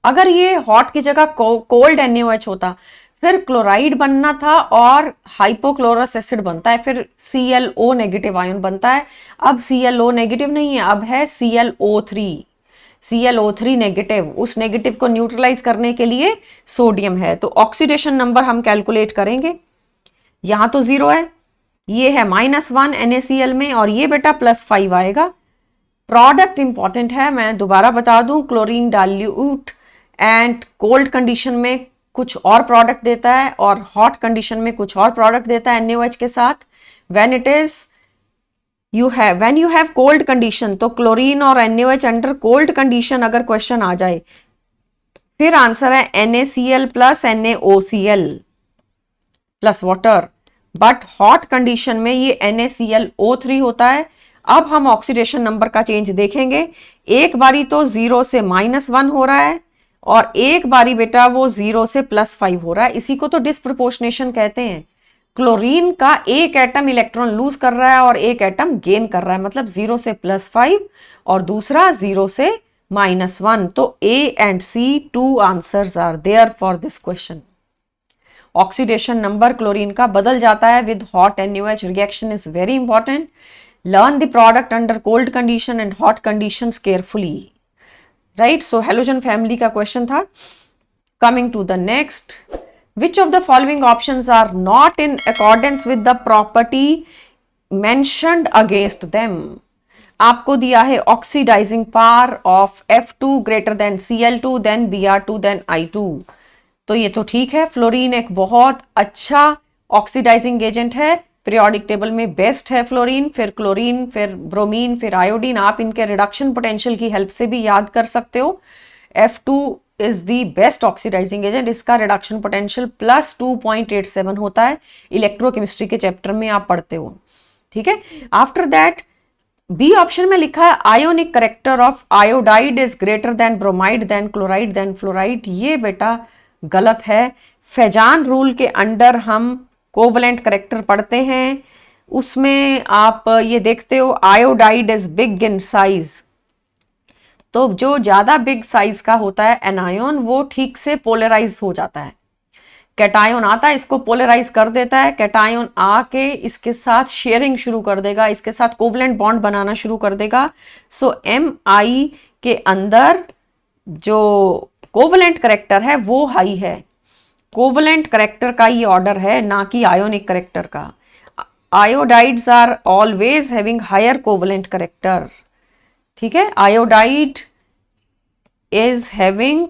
अगर ये हॉट की जगह कोल्ड NaOH होता, फिर क्लोराइड बनना था और हाइपोक्लोरस एसिड बनता है, फिर ClO नेगेटिव आयन बनता है। अब ClO नेगेटिव नहीं है, अब है ClO3 नेगेटिव। उस नेगेटिव को न्यूट्रलाइज करने के लिए सोडियम है, तो ऑक्सीडेशन नंबर हम कैलकुलेट करेंगे। यहां तो 0 है, ये है -1 NaCl में, और ये बेटा +5 आएगा। प्रोडक्ट इंपॉर्टेंट है, मैं दोबारा बता दूं, chlorine dilute and cold condition में कुछ और प्रोडक्ट देता है और हॉट कंडीशन में कुछ और प्रोडक्ट देता है NaOH के साथ। When you have cold condition, तो क्लोरीन और NaOH अंडर कोल्ड कंडीशन अगर क्वेश्चन आ जाए, फिर आंसर है NaCl + NaOCl + water. But hot condition में ये NaClO3 होता है। अब हम ऑक्सीडेशन नंबर का चेंज देखेंगे, एक बारी तो 0 से -1 हो रहा है और एक बारी बेटा वो 0 से +5 हो रहा है। इसी को तो डिस्प्रपोर्शनेशन कहते हैं। क्लोरीन का एक एटम इलेक्ट्रॉन लूज कर रहा है और एक एटम गेन कर रहा है, मतलब 0 से +5 और दूसरा 0 से -1। तो A and C 2 answers are there for this question. Oxidation number chlorine का बदल जाता है with hot NaOH। Reaction is very important. Learn the product under cold condition and hot conditions carefully, right. So halogen family का question था। Coming to the next, which of the following options are not in accordance with the property mentioned against them. आपको दिया है oxidising power of F2 greater than Cl2 then Br2 than I2। तो ये तो ठीक है, fluorine एक बहुत अच्छा ऑक्सीडाइजिंग एजेंट है, पीरियोडिक टेबल में बेस्ट है फ्लोरीन, फिर क्लोरीन, फिर ब्रोमीन, फिर आयोडीन। आप इनके रिडक्शन पोटेंशियल की हेल्प से भी याद कर सकते हो। F2 is the best oxidising agent, इसका रिडक्शन पोटेंशियल +2.87 होता है, इलेक्ट्रोकेमिस्ट्री के चैप्टर में आप पढ़ते हो, ठीक है। आफ्टर दैट बी ऑप्शन में लिखा है ionic character of iodide is greater than bromide than chloride than fluoride. ये बेटा गलत है। फैजान रूल के अंडर हम कोवलेंट करेक्टर पढ़ते हैं, उसमें आप ये देखते हो iodide is big in size, तो जो ज्यादा बिग साइज का होता है एनायन वो ठीक से पोलराइज हो जाता है। कैटायन आता है, इसको पोलराइज कर देता है, कैटायन आके इसके साथ शेयरिंग शुरू कर देगा, इसके साथ कोवलेंट बॉन्ड बनाना शुरू कर देगा। सो Mi के अंदर जो कोवलेंट करेक्टर है वो हाई है। कोवलेंट करेक्टर का ये ऑर्डर है, ना कि आयोनिक करेक्टर का। Iodides are always having higher covalent character, ठीक है। Iodide is having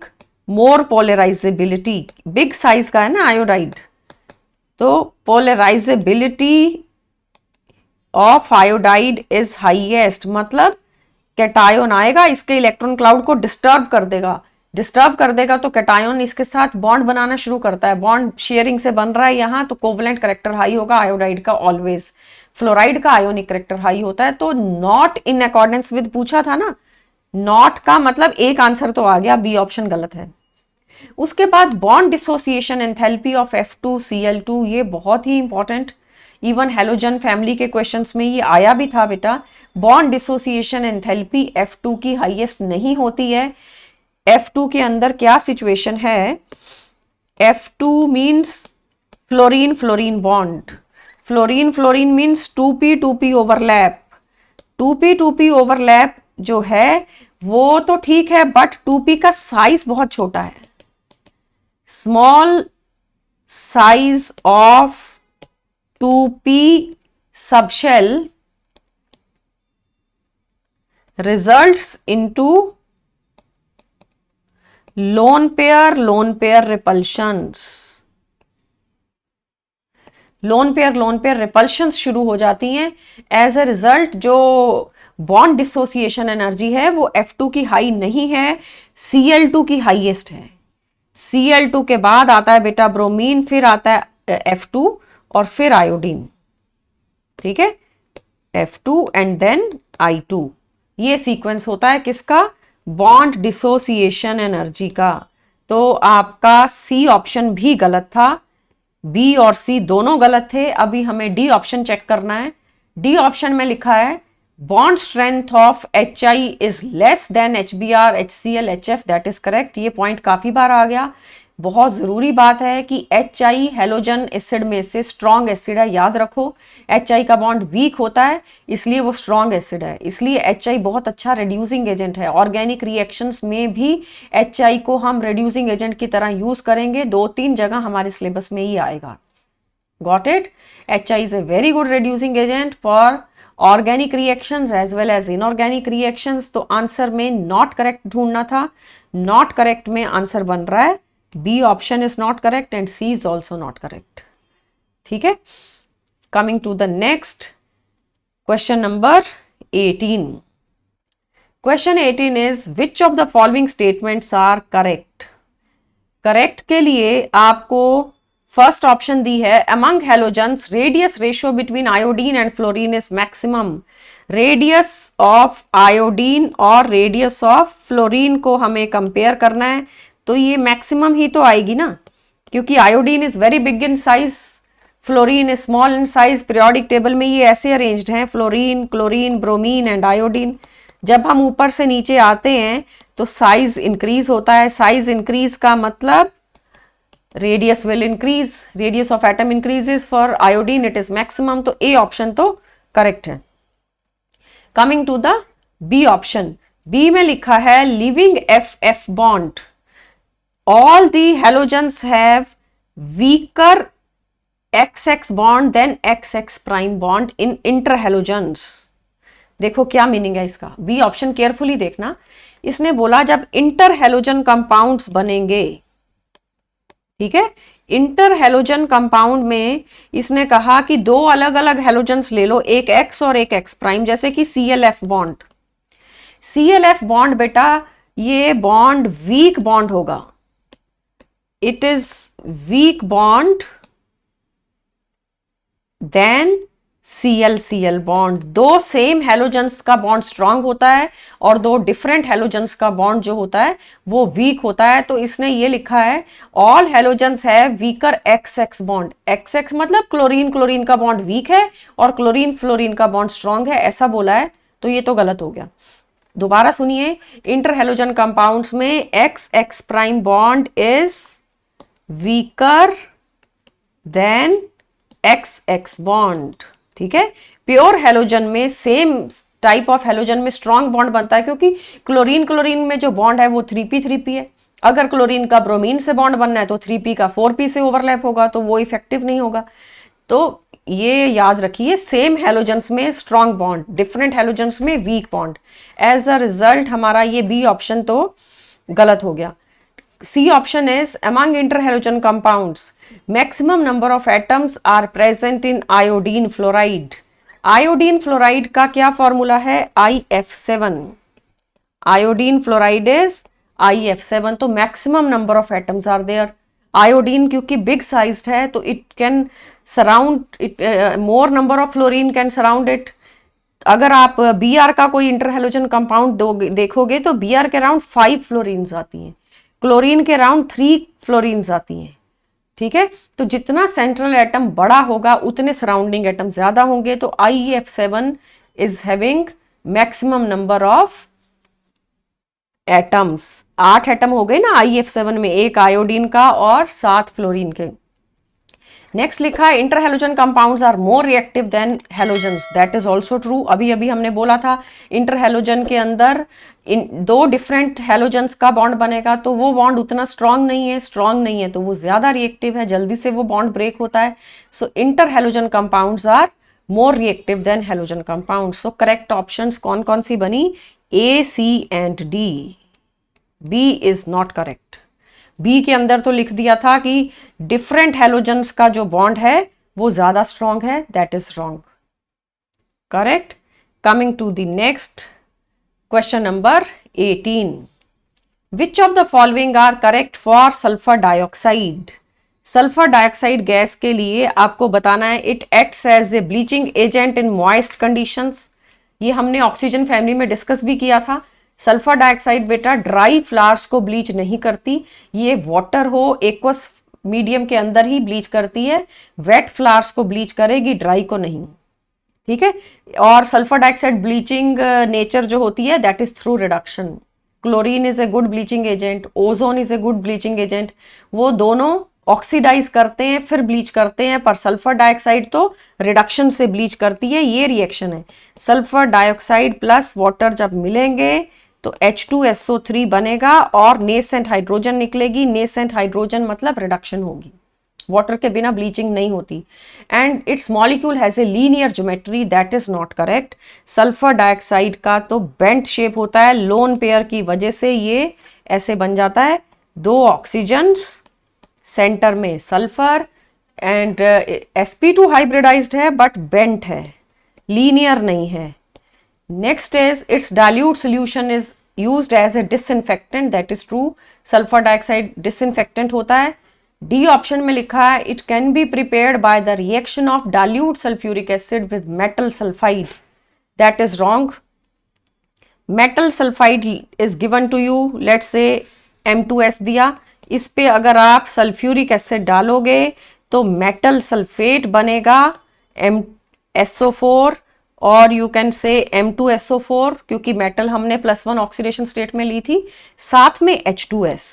more polarisability, big size का है ना आयोडाइड, तो polarisability of iodide is highest, मतलब कैटायन आएगा, इसके इलेक्ट्रॉन क्लाउड को डिस्टर्ब कर देगा तो कैटायन इसके साथ बॉन्ड बनाना शुरू करता है, बॉन्ड शेयरिंग से बन रहा है यहाँ, तो कोवलेंट करेक्टर हाई होगा आयोडाइड का ऑलवेज। फ्लोराइड का आयोनिक करेक्टर हाई होता है। तो नॉट इन अकॉर्डेंस विद पूछा था ना, नॉट का मतलब एक आंसर तो आ गया, बी ऑप्शन गलत है। उसके बाद bond dissociation enthalpy of F2Cl2, ये बहुत ही इंपॉर्टेंट, इवन हेलोजन फैमिली के क्वेश्चंस में ये आया भी था बेटा। बॉन्ड डिसोसिएशन एंथैल्पी F2 की हाईएस्ट नहीं होती है। F2 के अंदर क्या सिचुएशन है, F2 means fluorine fluorine bond, fluorine fluorine means 2p overlap, 2p overlap जो है वो तो ठीक है, बट 2p का साइज बहुत छोटा है, small size of 2p subshell results into lone pair repulsions, lone pair repulsions शुरू हो जाती हैं। एज ए रिजल्ट जो बॉन्ड डिसोसिएशन एनर्जी है वो F2 की हाई नहीं है, Cl2 की हाईएस्ट है। Cl2 के बाद आता है बेटा ब्रोमीन, फिर आता है F2 और फिर आयोडीन, ठीक है, F2 एंड देन I2। ये सीक्वेंस होता है किसका, बॉन्ड डिसोसिएशन एनर्जी का। तो आपका सी ऑप्शन भी गलत था, बी और सी दोनों गलत थे। अभी हमें डी ऑप्शन चेक करना है। डी ऑप्शन में लिखा है bond strength of HI is less then HBr HCl HF, that is correct. ये पॉइंट काफी बार आ गया, बहुत जरूरी बात है कि HI हेलोजन एसिड में से स्ट्रॉन्ग एसिड है, याद रखो। HI का बॉन्ड वीक होता है इसलिए वो स्ट्रॉन्ग एसिड है, इसलिए HI बहुत अच्छा रिड्यूसिंग एजेंट है। ऑर्गेनिक रिएक्शंस में भी HI को हम रिड्यूसिंग एजेंट की तरह यूज करेंगे, 2-3 जगह हमारे सिलेबस में ही आएगा। Got it? HI is a very good reducing agent for organic reactions as well as inorganic reactions. तो आंसर में नॉट करेक्ट ढूंढना था, नॉट करेक्ट में आंसर बन रहा है B option is not correct and C is also not correct. ठीक है, coming to the next question number 18. Question 18 is which of the following statements are correct? Correct के लिए आपको फर्स्ट ऑप्शन दी है, among halogens radius ratio between iodine and fluorine is maximum. Radius of iodine और radius of fluorine को हमें compare करना है, तो ये मैक्सिमम ही तो आएगी ना, क्योंकि iodine is very big in size, fluorine is small in size. Periodic table में ये ऐसे अरेंज्ड हैं, fluorine, chlorine, bromine and iodine. जब हम ऊपर से नीचे आते हैं तो साइज इंक्रीज होता है, साइज इंक्रीज का मतलब radius will increase, radius of atom increases, for iodine it is maximum. तो ए ऑप्शन तो करेक्ट है। Coming to the B option, B में लिखा है living FF bond, all the halogens have weaker XX bond than XX prime bond in interhalogens। देखो क्या meaning है इसका, बी ऑप्शन केयरफुली देखना। इसने बोला जब इंटर हेलोजन कंपाउंड्स बनेंगे, ठीक है, इंटर हेलोजन कंपाउंड में इसने कहा कि दो अलग अलग हेलोजेंस ले लो, एक X और एक X प्राइम, जैसे कि CLF बॉन्ड। CLF बॉन्ड बेटा ये बॉन्ड वीक बॉन्ड होगा, it is weak bond then CL bond. दो सेम हेलोजेंस का बॉन्ड स्ट्रांग होता है और दो डिफरेंट हेलोजेंस का बॉन्ड जो होता है वो वीक होता है। तो इसने ये लिखा है ऑल हेलोजेंस है वीकर XX बॉन्ड। XX मतलब क्लोरीन क्लोरीन का बॉन्ड वीक है और क्लोरीन फ्लोरीन का बॉन्ड स्ट्रांग है, ऐसा बोला है, तो ये तो गलत हो गया। दोबारा सुनिए, इंटर हेलोजन कंपाउंड्स में XX prime bond is weaker then XX bond, ठीक है। प्योर हेलोजन में सेम टाइप ऑफ हेलोजन में स्ट्रॉन्ग बॉन्ड बनता है, क्योंकि क्लोरीन क्लोरीन में जो बॉन्ड है वो 3p है। अगर क्लोरीन का ब्रोमीन से बॉन्ड बनना है तो 3p का 4p से ओवरलैप होगा, तो वो इफेक्टिव नहीं होगा। तो ये याद रखिए, सेम हेलोजेंस में स्ट्रॉन्ग बॉन्ड, डिफरेंट हेलोजेंस में weak bond. As a result हमारा ये बी ऑप्शन तो गलत हो गया। C option is among interhalogen compounds, maximum number of atoms are present in iodine fluoride. Iodine fluoride का क्या फॉर्मूला है? IF7. Iodine fluoride is IF7. तो maximum number of atoms are there. Iodine क्योंकि big sized है तो it can surround it, more number of fluorine can surround it. अगर आप Br का कोई इंटरहेलोजन कंपाउंड देखोगे तो Br के अराउंड 5 फ्लोरीन्स आती हैं, क्लोरीन के अराउंड 3 फ्लोरीन्स आती हैं. ठीक है, तो जितना सेंट्रल एटम बड़ा होगा उतने सराउंडिंग एटम ज्यादा होंगे. तो IF7 is having maximum number of atoms. 8 atom हो गए ना IF7 में, एक आयोडीन का और 7 फ्लोरीन के. नेक्स्ट लिखा है interhalogen compounds are more reactive than halogens. That is also true. अभी अभी हमने बोला था इंटरहेलोजन के अंदर दो डिफरेंट हेलोजन्स का बॉन्ड बनेगा तो वो बॉन्ड उतना स्ट्रांग नहीं है तो वो ज्यादा रिएक्टिव है, जल्दी से वो बॉन्ड ब्रेक होता है. So interhalogen compounds are more reactive than halogen compounds. So correct options कौन कौन सी बनी? A, C and D. B is not correct. B के अंदर तो लिख दिया था कि डिफरेंट हेलोजन्स का जो बॉन्ड है वो ज्यादा स्ट्रांग है. That is wrong. Correct. Coming to the next question number 18. Which of the following are correct for sulphur dioxide? Sulphur dioxide gas के लिए आपको बताना है it acts as a bleaching agent in moist conditions. ये हमने oxygen family में discuss भी किया था. सल्फर डाइऑक्साइड बेटा ड्राई फ्लावर्स को ब्लीच नहीं करती, ये वाटर हो एक्वस मीडियम के अंदर ही ब्लीच करती है. वेट फ्लावर्स को ब्लीच करेगी, ड्राई को नहीं. ठीक है. और सल्फर डाइऑक्साइड ब्लीचिंग नेचर जो होती है that is through reduction. Chlorine is a good bleaching agent, ozone is a good bleaching agent. वो दोनों ऑक्सीडाइज करते हैं फिर ब्लीच करते हैं, पर सल्फर डाइऑक्साइड तो रिडक्शन से ब्लीच करती है. ये रिएक्शन है. सल्फर डाइऑक्साइड प्लस वाटर जब मिलेंगे तो H2SO3 बनेगा और नेसेंट हाइड्रोजन निकलेगी. नेसेंट हाइड्रोजन मतलब रिडक्शन होगी. वाटर के बिना ब्लीचिंग नहीं होती. And it's molecule has a linear geometry. That is not correct. Sulphur dioxide का तो बेंट शेप होता है. लोन पेयर की वजह से ये ऐसे बन जाता है. 2 ऑक्सीजन्स सेंटर में सल्फर एंड sp2 हाइब्रिडाइज्ड है बट बेंट है, लीनियर नहीं है. Next is its dilute solution is used as a disinfectant. That is true. Sulphur dioxide disinfectant होता है. डी ऑप्शन में लिखा है it can be prepared by the reaction of dilute sulphuric acid with metal sulphide. That is wrong. Metal sulphide is given to you. Let's say M2S दिया, इस पे अगर आप सल्फ्यूरिक एसिड डालोगे तो मेटल सल्फेट बनेगा MSO4 और you can say M2SO4 क्योंकि मेटल हमने +1 ऑक्सीडेशन स्टेट में ली थी. साथ में H2S.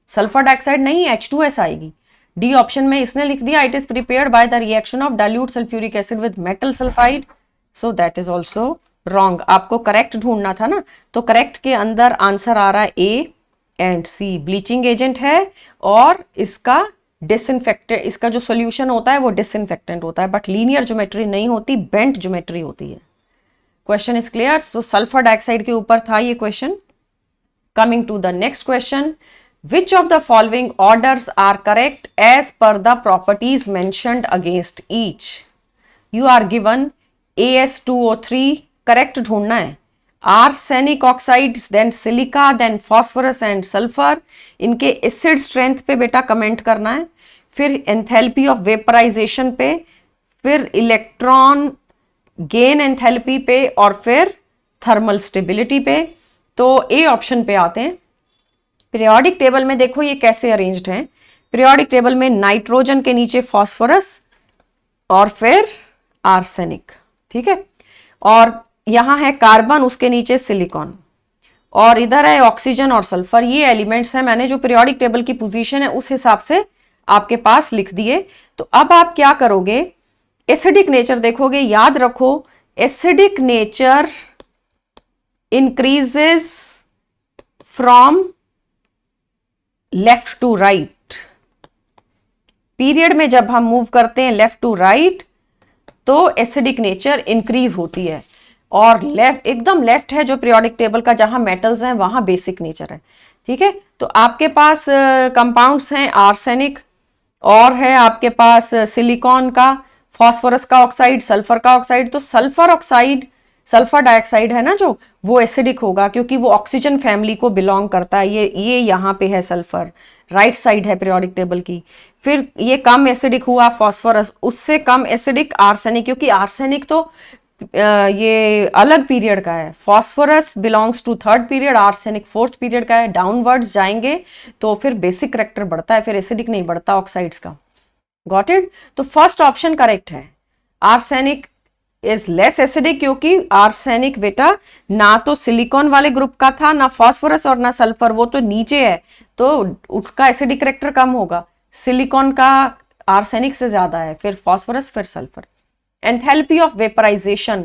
सल्फर डाइऑक्साइड नहीं, H2S आएगी. डी ऑप्शन में इसने लिख दिया it is prepared by the reaction of dilute sulphuric acid with metal sulphide. So that is also wrong. आपको करेक्ट ढूंढना था ना, तो करेक्ट के अंदर आंसर आ रहा है A and C. Bleaching agent है और इसका डिसइंफेक्टेंट, इसका जो सोल्यूशन होता है वो डिसइंफेक्टेंट होता है बट लीनियर ज्योमेट्री नहीं होती, बेंट ज्योमेट्री होती है. Question is clear. So sulphur dioxide के ऊपर था ये question. Coming to the next question. Which of the following orders are correct as per the properties mentioned against each? You are given AS2O3. Correct ढूंढना है. Arsenic oxides, then silica, then phosphorus and sulphur. इनके acid strength पे बेटा comment करना है, फिर enthalpy of vaporisation पे, फिर इलेक्ट्रॉन गेन एंथैल्पी पे और फिर थर्मल स्टेबिलिटी पे. तो ए ऑप्शन पे आते हैं. पीरियोडिक टेबल में देखो ये कैसे अरेंज्ड है. पीरियोडिक टेबल में नाइट्रोजन के नीचे फॉस्फोरस और फिर आर्सेनिक. ठीक है. और यहां है कार्बन, उसके नीचे सिलिकॉन और इधर है ऑक्सीजन और सल्फर. ये एलिमेंट्स हैं. मैंने जो पीरियोडिक टेबल की पोजीशन है उस हिसाब से आपके पास लिख दिए. तो अब आप क्या करोगे, एसिडिक नेचर देखोगे. याद रखो acidic nature increases from left to right. Period में जब हम मूव करते हैं लेफ्ट टू राइट तो एसिडिक नेचर इंक्रीज होती है. और लेफ्ट, एकदम लेफ्ट है जो पीरियोडिक टेबल का, जहां मेटल्स हैं वहां बेसिक नेचर है। ठीक है, तो आपके पास कंपाउंड्स हैं आर्सेनिक, और है आपके पास सिलिकॉन का, फास्फोरस का ऑक्साइड, सल्फर का ऑक्साइड। तो सल्फर ऑक्साइड, सल्फर डाइऑक्साइड है ना जो, वो एसिडिक होगा क्योंकि वो ऑक्सीजन फैमिली को बिलोंग करता है। ये यहाँ पे है सल्फर, राइट साइड है पीरियोडिक टेबल की। फिर ये कम एसिडिक हुआ फास्फोरस, उससे कम एसिडिक आर्सेनिक, क्योंकि आर्सेनिक तो ये अलग पीरियड का है। Phosphorus belongs to third period, arsenic fourth period का है। डाउनवर्ड्स जाएंगे तो फिर बेसिक करेक्टर बढ़ता है, फिर एसिडिक नहीं बढ़ता ऑक्साइड्स का। Got it? तो फर्स्ट ऑप्शन करेक्ट है, आर्सेनिक इज लेस एसिडिक, क्योंकि आर्सेनिक बेटा ना तो सिलिकॉन वाले ग्रुप का था, ना फास्फोरस और ना सल्फर, वो तो नीचे है, तो उसका एसिडिक करेक्टर कम होगा। सिलिकॉन का आर्सेनिक से ज्यादा है, फिर फास्फोरस, फिर sulphur. Enthalpy of vaporisation,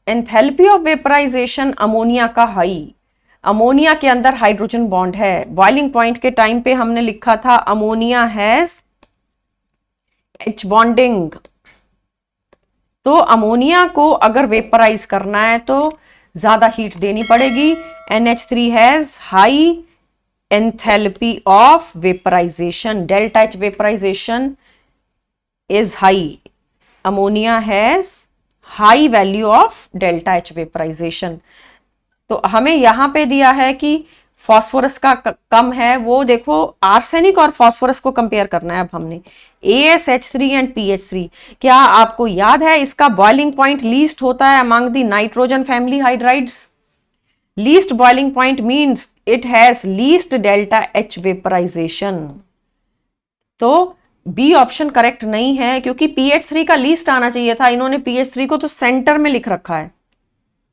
enthalpy of vaporisation ammonia का हाई, अमोनिया के अंदर हाइड्रोजन बॉन्ड है। बॉइलिंग पॉइंट के टाइम पे हमने लिखा था अमोनिया हैज H बॉन्डिंग। तो अमोनिया को अगर वेपराइज करना है तो ज्यादा हीट देनी पड़ेगी। NH3 has high enthalpy of vaporisation, delta H vaporisation is high, ammonia has high value of delta H vaporisation. तो हमें यहां पे दिया है कि फास्फोरस का कम है, वो देखो आर्सेनिक और फास्फोरस को कंपेयर करना है अब हमने, AsH3 एंड PH3। क्या आपको याद है इसका बॉइलिंग पॉइंट लीस्ट होता है among the nitrogen family hydrides? Least boiling point means it has least delta H vaporisation. तो बी ऑप्शन करेक्ट नहीं है, क्योंकि PH3 का लीस्ट आना चाहिए था, इन्होंने PH3 को तो सेंटर में लिख रखा है,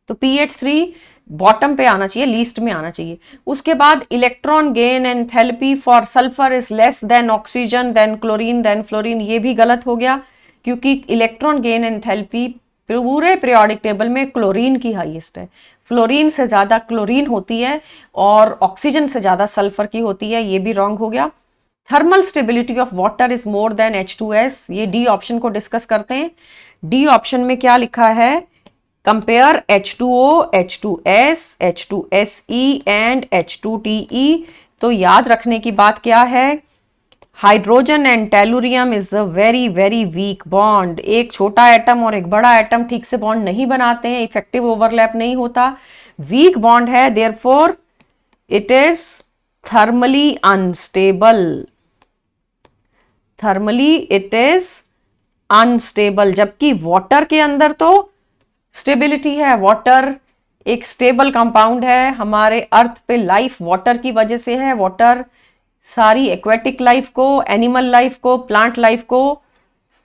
तो PH3 बॉटम पे आना चाहिए, लीस्ट में आना चाहिए। उसके बाद electron gain enthalpy for sulphur is less than oxygen than chlorine than fluorine, ये भी गलत हो गया, क्योंकि इलेक्ट्रॉन गेन एंथैल्पी पूरे पीरियोडिक टेबल में क्लोरीन की हाईएस्ट है। फ्लोरीन से ज्यादा क्लोरीन होती है और ऑक्सीजन से ज्यादा सल्फर की होती है, ये भी रॉन्ग हो गया। Thermal stability of water is more than H2S, ये डी ऑप्शन को डिस्कस करते हैं। डी ऑप्शन में क्या लिखा है? Compare H2O, H2S, H2SE and H2TE। तो याद रखने की बात क्या है? Hydrogen and tellurium is a very very weak bond. एक छोटा एटम और एक बड़ा एटम ठीक से बॉन्ड नहीं बनाते हैं, इफेक्टिव ओवरलैप नहीं होता, वीक बॉन्ड है, therefore it is thermally unstable, thermally it is unstable. जबकि वाटर के अंदर तो स्टेबिलिटी है, वाटर एक स्टेबल कंपाउंड है, हमारे अर्थ पे लाइफ वाटर की वजह से है। वाटर सारी एक्वेटिक लाइफ को, एनिमल लाइफ को, प्लांट लाइफ को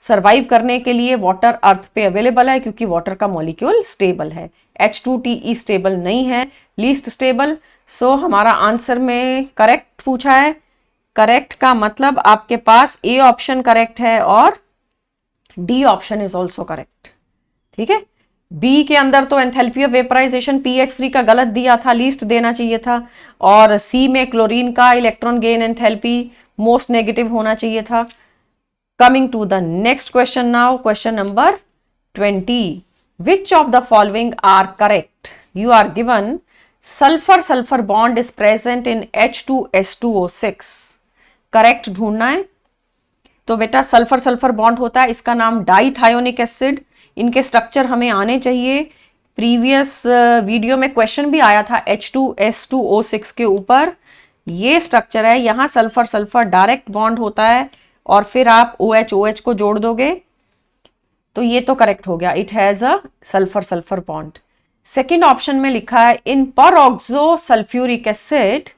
सरवाइव करने के लिए वाटर अर्थ पे अवेलेबल है, क्योंकि वाटर का मॉलिक्यूल स्टेबल है। H2TE स्टेबल नहीं है, लीस्ट स्टेबल। सो हमारा आंसर में करेक्ट पूछा है, करेक्ट का मतलब आपके पास ए ऑप्शन करेक्ट है और D option is also correct. ठीक है, बी के अंदर तो एंथैल्पी ऑफ वेपराइजेशन PH3 का गलत दिया था, लीस्ट देना चाहिए था, और सी में क्लोरीन का electron gain enthalpy most negative होना चाहिए था। Coming to the next question now, question number 20, which of the following are correct? You are given sulphur sulphur bond is present in H2S2O6, correct ढूंढना है। तो बेटा sulphur sulphur bond होता है, इसका नाम डाइथायोनिक एसिड, इनके स्ट्रक्चर हमें आने चाहिए। प्रीवियस वीडियो में क्वेश्चन भी आया था H2S2O6 के ऊपर, ये स्ट्रक्चर है। यहां सल्फर सल्फर डायरेक्ट बॉन्ड होता है और फिर आप OH OH को जोड़ दोगे, तो ये तो करेक्ट हो गया, it has a sulphur sulphur bond. Second option में लिखा है in peroxo sulphuric acid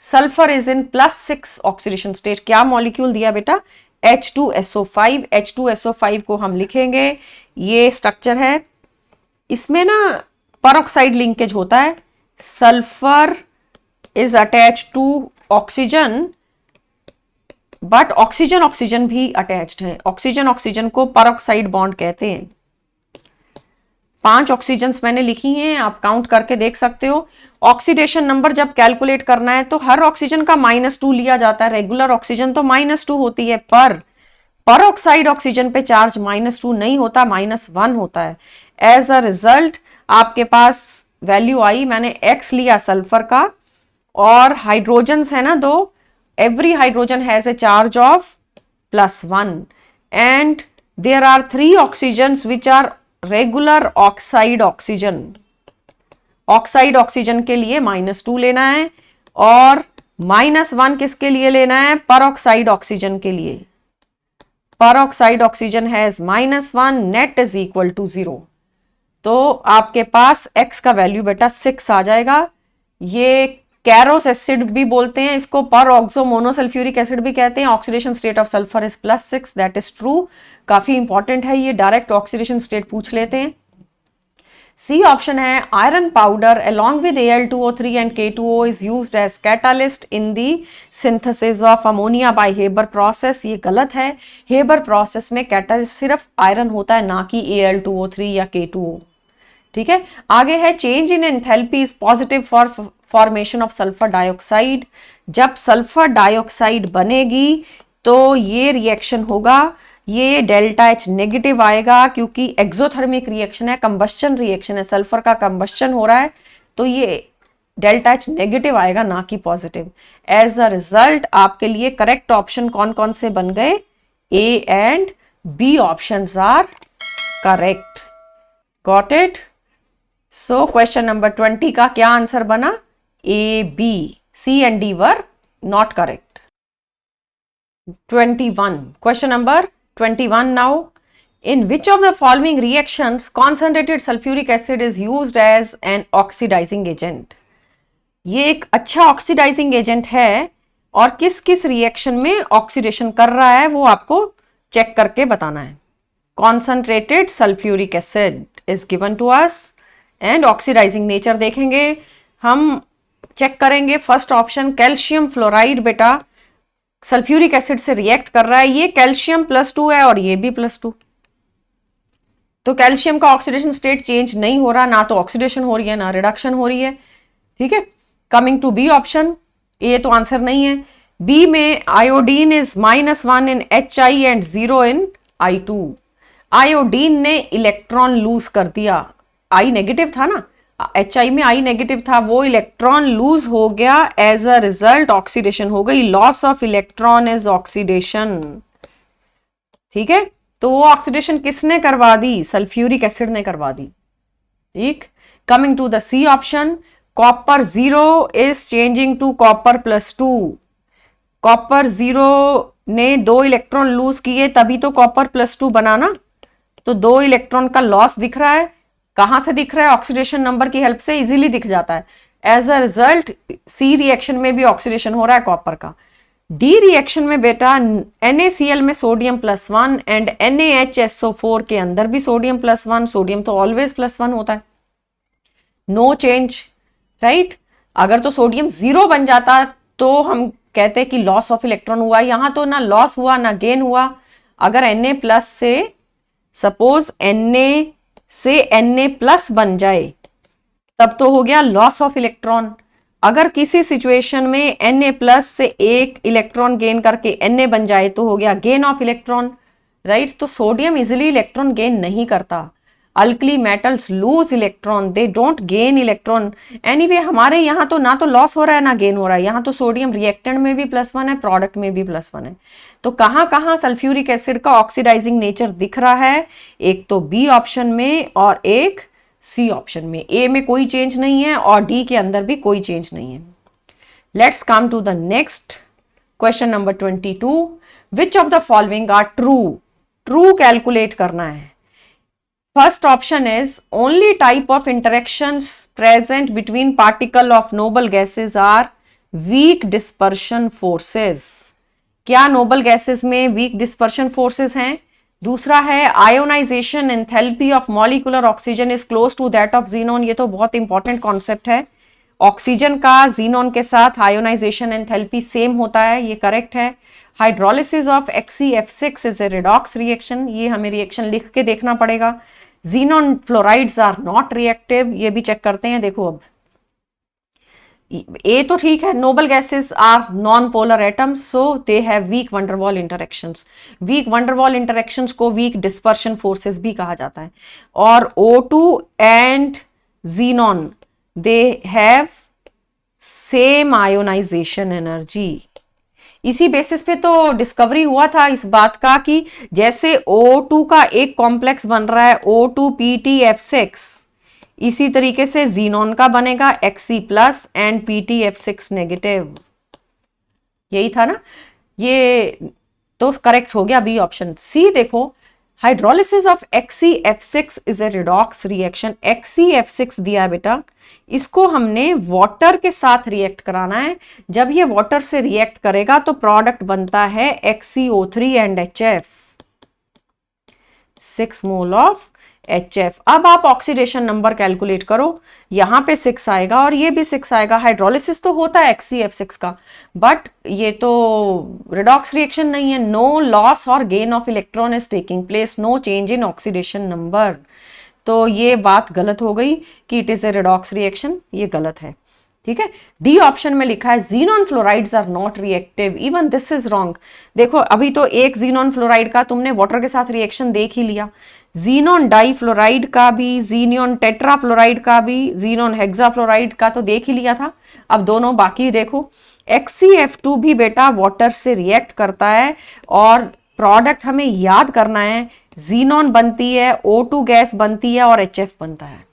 sulphur is in +6 oxidation state. क्या मॉलिक्यूल दिया बेटा? H2SO5। H2SO5 को हम लिखेंगे, ये स्ट्रक्चर है, इसमें ना परऑक्साइड लिंकेज होता है, sulphur is attach to oxygen, but oxygen oxygen भी अटैच्ड है, ऑक्सीजन ऑक्सीजन को परऑक्साइड बॉन्ड कहते हैं। 5 ऑक्सीजन्स मैंने लिखी हैं, आप काउंट करके देख सकते हो। ऑक्सीडेशन नंबर जब कैलकुलेट करना है तो हर ऑक्सीजन का -2 लिया जाता है, रेगुलर ऑक्सीजन तो -2 होती है, पर परऑक्साइड ऑक्सीजन पे चार्ज -2 नहीं होता, -1 होता है। एज अ रिजल्ट आपके पास वैल्यू आई, मैंने x लिया सल्फर का, और हाइड्रोजन्स है ना दो, every hydrogen has a charge of +1 and there are 3 oxygens which are regular oxide oxygen. Oxide oxygen के लिए -2 लेना है, और -1 किसके लिए लेना है? परऑक्साइड ऑक्सीजन के लिए। Peroxide oxygen has -1, net is equal to 0। तो आपके पास x का वैल्यू बेटा 6 आ जाएगा। ये कैरोस एसिड भी बोलते हैं इसको, पर ऑक्सो मोनोसल्फ्यूरिक एसिड भी कहते हैं। Oxidation state of sulphur is +6, that is true. काफी इंपॉर्टेंट है ये, डायरेक्ट ऑक्सीडेशन स्टेट पूछ लेते हैं। सी ऑप्शन है iron powder along with Al2O3 and K2O is used as catalyst in the synthesis of ammonia by Haber process। ये गलत है। हेबर प्रोसेस में कैटालिस्ट सिर्फ आयरन होता है, ना कि Al2O3 या K2O। ठीक है, आगे है change in enthalpy is positive for formation of sulphur dioxide. जब सल्फर डाइऑक्साइड बनेगी तो ये रिएक्शन होगा, ये डेल्टा H नेगेटिव आएगा, क्योंकि एक्सोथर्मिक रिएक्शन है, कंबस्चन रिएक्शन है, सल्फर का कंबस्चन हो रहा है, तो ये डेल्टा H नेगेटिव आएगा, ना कि पॉजिटिव। एज अ रिजल्ट आपके लिए करेक्ट ऑप्शन कौन कौन से बन गए? A and B options are correct. Got it? So question number 20 का क्या आंसर बना? A, B, C and D were not correct. 21, question number 21 now. In which of the following reactions concentrated sulfuric acid is used as an oxidizing agent? ये एक अच्छा oxidising agent है, और किस किस रिएक्शन में ऑक्सीडेशन कर रहा है वो आपको चेक करके बताना है। Concentrated sulphuric acid is given to us, and oxidising nature देखेंगे हम, चेक करेंगे। फर्स्ट ऑप्शन कैल्शियम फ्लोराइड बेटा सल्फ्यूरिक एसिड से रिएक्ट कर रहा है, ये कैल्शियम +2 है और ये भी +2, तो कैल्शियम का ऑक्सीडेशन स्टेट चेंज नहीं हो रहा, ना तो ऑक्सीडेशन हो रही है ना रिडक्शन हो रही है। ठीक है, कमिंग टू बी ऑप्शन, ये तो आंसर नहीं है। बी में iodine is -1 in HI and 0 in I2। Iodine ने इलेक्ट्रॉन लूज कर दिया, I नेगेटिव था ना, HI में I नेगेटिव था, वो इलेक्ट्रॉन लूज हो गया, एज अ रिजल्ट ऑक्सीडेशन हो गई। Loss of electron is oxidation. ठीक है, तो वो ऑक्सीडेशन किसने करवा दी? सल्फ्यूरिक एसिड ने करवा दी। ठीक, coming to the C option, copper 0 is changing to copper +2। Copper 0 ने 2 इलेक्ट्रॉन लूज किए, तभी तो कॉपर +2 बना ना, तो 2 इलेक्ट्रॉन का लॉस दिख रहा है। कहां से दिख रहा है? ऑक्सीडेशन नंबर की हेल्प से इजीली दिख जाता है। As a result C reaction में भी ऑक्सीडेशन हो रहा है कॉपर का। डी रिएक्शन में बेटा NaCl में सोडियम +1 एंड NaHSO4 के अंदर भी सोडियम +1, सोडियम तो ऑलवेज +1 होता है, नो चेंज, राइट। अगर तो सोडियम 0 बन जाता तो हम कहते कि लॉस ऑफ इलेक्ट्रॉन हुआ, यहां तो ना लॉस हुआ ना गेन हुआ। अगर Na+ से सपोज Na से Na+ बन जाए तब तो हो गया लॉस ऑफ इलेक्ट्रॉन। अगर किसी सिचुएशन में Na+ से 1 इलेक्ट्रॉन गेन करके Na बन जाए तो हो गया गेन ऑफ इलेक्ट्रॉन, राइट। तो सोडियम इजिली इलेक्ट्रॉन गेन नहीं करता। Alkali metals loose electron, they don't gain electron. Anyway हमारे यहाँ तो ना तो लॉस हो रहा है ना गेन हो रहा है, यहाँ तो सोडियम रिएक्टेंट में भी +1 है, प्रोडक्ट में भी +1 है। तो कहाँ कहाँ सल्फ्यूरिक एसिड का ऑक्सीडाइजिंग नेचर दिख रहा है? एक तो बी ऑप्शन में और एक सी ऑप्शन में। ए में कोई चेंज नहीं है और डी के अंदर भी कोई चेंज नहीं है। Let's come to the next question number 22। Which of the following are true? True calculate करना है। First option is only type of interactions present between particle of noble gases are weak dispersion forces। क्या noble gases में weak dispersion forces हैं? दूसरा है ionization enthalpy of molecular oxygen is close to that of xenon। ये तो बहुत important concept है। Oxygen का xenon के साथ ionization enthalpy सेम होता है, ये करेक्ट है। Hydrolysis of XeF6 is a redox reaction, ये हमें रिएक्शन लिख के देखना पड़ेगा। Xenon fluorides are not reactive, ये भी चेक करते हैं। देखो अब ए तो ठीक है, noble gases are non polar atoms, so they have weak van der Waals interactions. Weak van der Waals interactions को वीक डिस्पर्शन फोर्सेस भी कहा जाता है। और O2 and xenon, they have same ionization energy. इसी बेसिस पे तो डिस्कवरी हुआ था इस बात का कि जैसे O2 का एक कॉम्प्लेक्स बन रहा है O2PtF6, इसी तरीके से जीनॉन का बनेगा Xe plus and PtF6 negative. यही था ना, ये तो करेक्ट हो गया बी ऑप्शन। सी देखो, hydrolysis of XeF6 is a redox reaction. XeF6 दिया बेटा, इसको हमने वाटर के साथ रिएक्ट कराना है। जब ये वाटर से रिएक्ट करेगा तो प्रोडक्ट बनता है XeO3 and HF, 6 mole of HF। अब आप ऑक्सीडेशन नंबर कैलकुलेट करो, यहां पे 6 आएगा और ये भी 6 आएगा। हाइड्रोलिसिस तो होता है XeF6 का, बट ये तो रिडॉक्स रिएक्शन नहीं है। नो लॉस और gain of electron is taking place, no change in oxidation number. तो ये बात गलत हो गई कि it is a redox reaction, ये गलत है। ठीक है, डी ऑप्शन में लिखा है xenon fluorides are not reactive, even this is wrong. देखो अभी तो एक जीनॉन फ्लोराइड का तुमने वाटर के साथ रिएक्शन देख ही लिया, जीनॉन डाइफ्लोराइड का भी, जीनॉन टेट्राफ्लोराइड का भी, जीनॉन हेक्साफ्लोराइड का तो देख ही लिया था। अब दोनों बाकी देखो, XeF2 भी बेटा वाटर से रिएक्ट करता है और प्रोडक्ट हमें याद करना है, जीनॉन बनती है, O2 गैस बनती है और HF बनता है।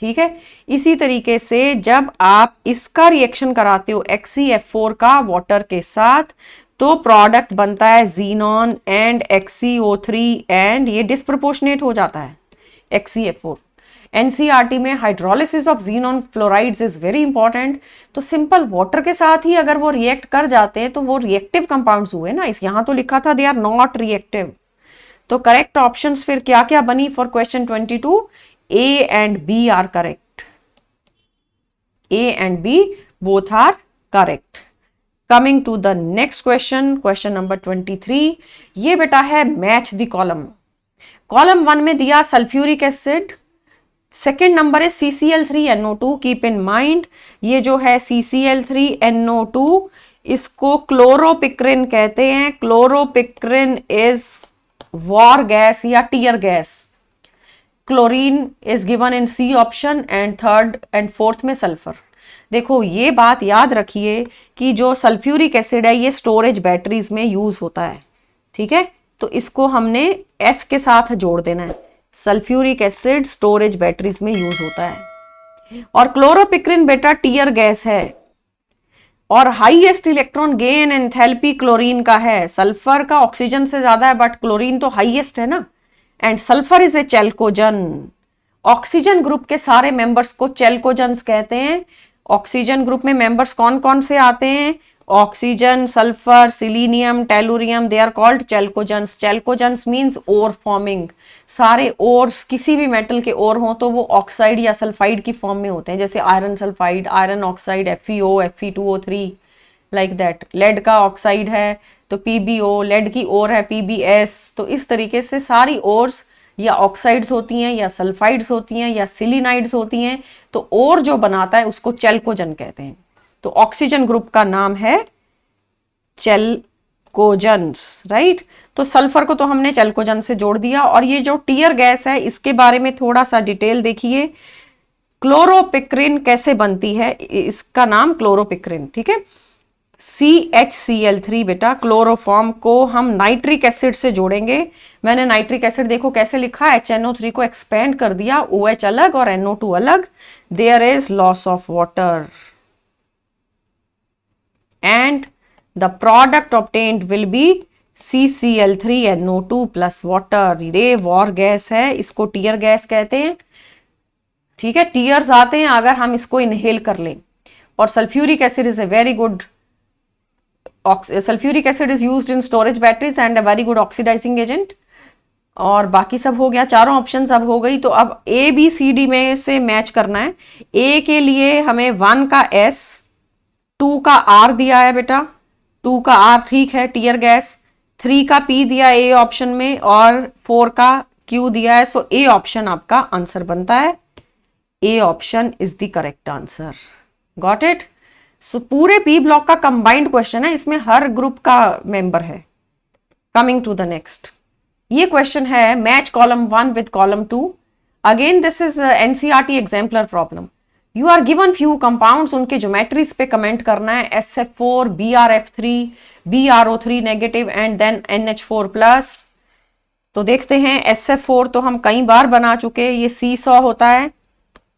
ठीक है, इसी तरीके से जब आप इसका रिएक्शन कराते हो XeF4 का वाटर के साथ, तो प्रोडक्ट बनता है जीनॉन एंड XeO3 एंड ये डिस्प्रपोर्शनेट हो जाता है XeF4। एनसीईआरटी में hydrolysis of xenon fluorides is very important. तो सिंपल वाटर के साथ ही अगर वो रिएक्ट कर जाते हैं तो वो रिएक्टिव कंपाउंड्स हुए ना, इस यहां तो लिखा था दे आर नॉट रिएक्टिव। तो करेक्ट ऑप्शंस फिर क्या क्या बनी for question 22? A and B are correct. A and B both are correct. Coming to the next question, question number 23. ये बेटा है मैच द कॉलम। कॉलम 1 में दिया सल्फ्यूरिक एसिड, सेकेंड नंबर है CCl3NO2। कीप इन माइंड ये जो है CCl3NO2 इसको क्लोरोपिक्रिन कहते हैं। क्लोरोपिक्रिन इज वॉर गैस या tear gas. Chlorine is given in C option and third and fourth में सल्फर। देखो ये बात याद रखिए कि जो सल्फ्यूरिक एसिड है ये स्टोरेज बैटरीज में यूज होता है। ठीक है, तो इसको हमने S के साथ जोड़ देना है। सल्फ्यूरिक एसिड स्टोरेज बैटरीज में यूज होता है। और क्लोरोपिक्रिन बेटा टीयर गैस है और highest electron gain enthalpy chlorine का है। सल्फर का ऑक्सीजन से ज्यादा है बट क्लोरीन तो हाईएस्ट है ना। And sulphur is a chalcogen. Oxygen group के सारे मेंबर्स को चैल्कोजन्स कहते हैं। ऑक्सीजन ग्रुप में मेंबर्स कौन कौन से आते हैं? Oxygen, sulphur, selenium, tellurium, they are called chalcogens. Chalcogens means ore forming. सारे ओर्स किसी भी मेटल के ओर हो तो वो ऑक्साइड या सल्फाइड की फॉर्म में होते हैं, जैसे iron sulphide, iron oxide, FeO, Fe2O3 like that. Lead का ऑक्साइड है तो PbO, लेड की ओर है PbS। तो इस तरीके से सारी ओर्स या ऑक्साइड्स होती हैं या सल्फाइड्स होती हैं या सिलिनाइड्स होती हैं। तो ओर जो बनाता है उसको चैल्कोजन कहते हैं। तो ऑक्सीजन ग्रुप का नाम है चैल्कोजन्स, राइट। तो सल्फर को तो हमने चैल्कोजन से जोड़ दिया। और ये जो टीयर गैस है इसके बारे में थोड़ा सा डिटेल देखिए। क्लोरोपिक्रिन कैसे बनती है, इसका नाम क्लोरोपिक्रिन। ठीक है, CHCl3 बेटा क्लोरोफॉर्म को हम नाइट्रिक एसिड से जोड़ेंगे। मैंने नाइट्रिक एसिड देखो कैसे लिखा, HNO3 को एक्सपेंड कर दिया, OH अलग और NO2 अलग। There is loss of water and the product obtained will be CCl3NO2 plus water. ये वॉर गैस है, इसको टीयर गैस कहते हैं। ठीक है, टीयर्स आते हैं अगर हम इसको इनहेल कर लें। और sulphuric acid is a very good sulfuric acid is used in storage batteries and a very good oxidizing agent। और बाकी सब हो गया, चारों ऑप्शंस अब हो गई। तो अब ABCD में से मैच करना है। A के लिए हमें 1 का S, 2 का R दिया है बेटा, 2 का R ठीक है टीयर गैस, 3 का P दिया A ऑप्शन में और 4 का Q दिया है। सो A ऑप्शन आपका आंसर बनता है। A option is the correct answer. Got it. So पूरे P ब्लॉक का कंबाइंड क्वेश्चन है, इसमें हर ग्रुप का मेंबर है। कमिंग टू द नेक्स्ट, ये क्वेश्चन है मैच कॉलम 1 विद column 2। Again this is NCERT exemplar problem. You are given few compounds, उनके ज्योमेट्रीज पे कमेंट करना है. SF4, BrF3, BrO3 negative and then NH4 plus. तो देखते हैं. SF4 तो हम कई बार बना चुके, ये सीसॉ होता है.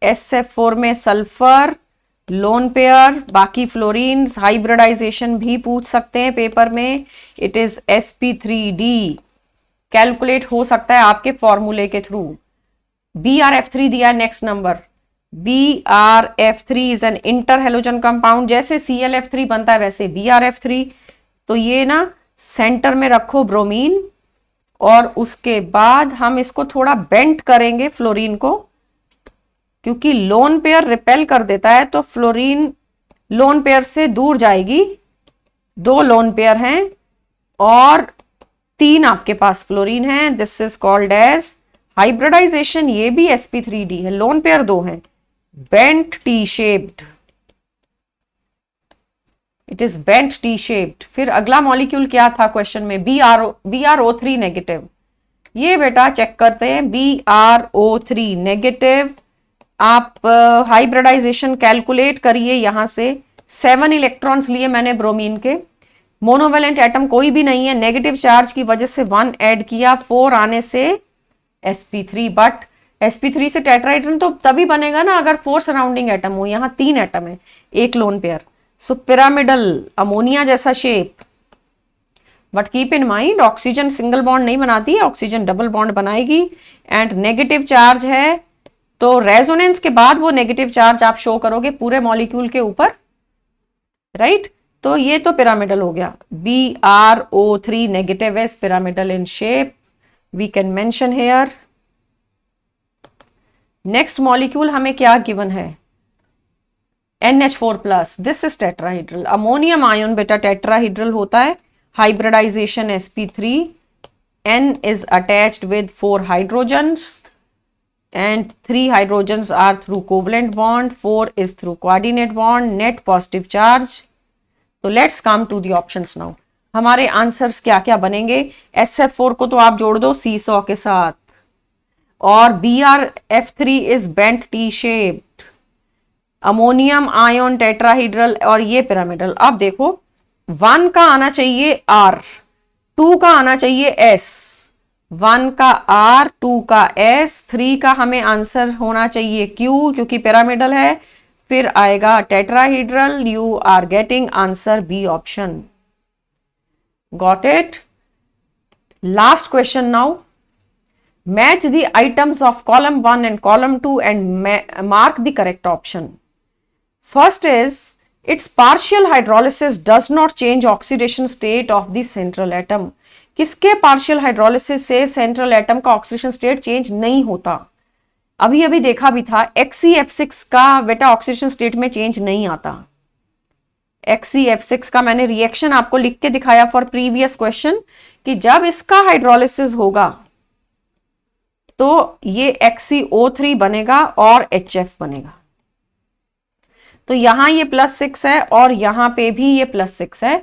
SF4 में सल्फर, लोन पेयर, बाकी फ्लोरीन. हाइब्रिडाइजेशन भी पूछ सकते हैं पेपर में. It is sp3d. कैलकुलेट हो सकता है आपके फॉर्मूले के थ्रू. BrF3 दिया next number. BrF3 is an inter halogen compound. जैसे ClF3 बनता है वैसे BrF3. तो ये ना सेंटर में रखो ब्रोमीन, और उसके बाद हम इसको थोड़ा बेंट करेंगे फ्लोरीन को, क्योंकि लोन पेयर रिपेल कर देता है, तो फ्लोरीन लोन पेयर से दूर जाएगी. 2 लोन पेयर हैं और 3 आपके पास फ्लोरीन है. This is called as hybridisation. ये भी sp3d है, लोन पेयर 2 हैं, bent T shaped. It is bent T shaped. फिर अगला मॉलिक्यूल क्या था क्वेश्चन में? BrO3 negative. ये बेटा चेक करते हैं. BrO3 negative. आप हाइब्रिडाइजेशन कैलकुलेट करिए. यहां से 7 इलेक्ट्रॉन्स लिए मैंने ब्रोमीन के. मोनोवेलेंट एटम कोई भी नहीं है, नेगेटिव चार्ज की वजह से 1 ऐड किया, 4 आने से sp3. बट sp3 से टेट्राहेड्रल तो तभी बनेगा ना अगर 4 सराउंडिंग एटम हो. यहाँ 3 एटम है, 1 लोन पेयर. सो पिरामिडल अमोनिया जैसा shape. But keep in mind, oxygen single bond नहीं बनाती है, ऑक्सीजन डबल बॉन्ड बनाएगी. एंड नेगेटिव चार्ज है, तो रेजोनेंस के बाद वो नेगेटिव चार्ज आप शो करोगे पूरे मॉलिक्यूल के ऊपर, राइट? तो ये तो पिरामिडल हो गया. BrO3 negative is pyramidal in shape. We can mention here. Next molecule हमें क्या गिवन है? NH4 plus. This is tetrahedral. Ammonium ion बेटा टेट्राहीड्रल होता है. Hybridisation sp3. N is attached with 4 hydrogens and 3 hydrogens are through covalent bond, 4 is through coordinate bond, net positive charge. तो let's come to the options now. हमारे answers क्या क्या बनेंगे? SF4 को तो आप जोड़ दो सीसॉ के साथ, और BrF3 is bent T shaped. Ammonium ion tetrahedral, और ये पिरामिडल. अब देखो 1 का आना चाहिए R, 2 का आना चाहिए S. 1 का R, 2 का S, 3 का हमें आंसर होना चाहिए Q क्योंकि पिरामिडल है. फिर आएगा tetrahedral. You are getting answer B option. Got it? Last question now. Match the items of column 1 and column 2 and mark the correct option. First is, its partial hydrolysis does not change oxidation state of the central atom. किसके partial hydrolysis से central atom का oxidation state change नहीं होता? अभी अभी देखा भी था, XeF6 का बेटा oxidation state में change नहीं आता. XeF6 का मैंने रिएक्शन आपको लिख के दिखाया फॉर प्रीवियस क्वेश्चन, कि जब इसका हाइड्रोलिसिस होगा तो ये XeO3 बनेगा और HF बनेगा. तो यहां ये +6 है और यहां पे भी ये +6 है.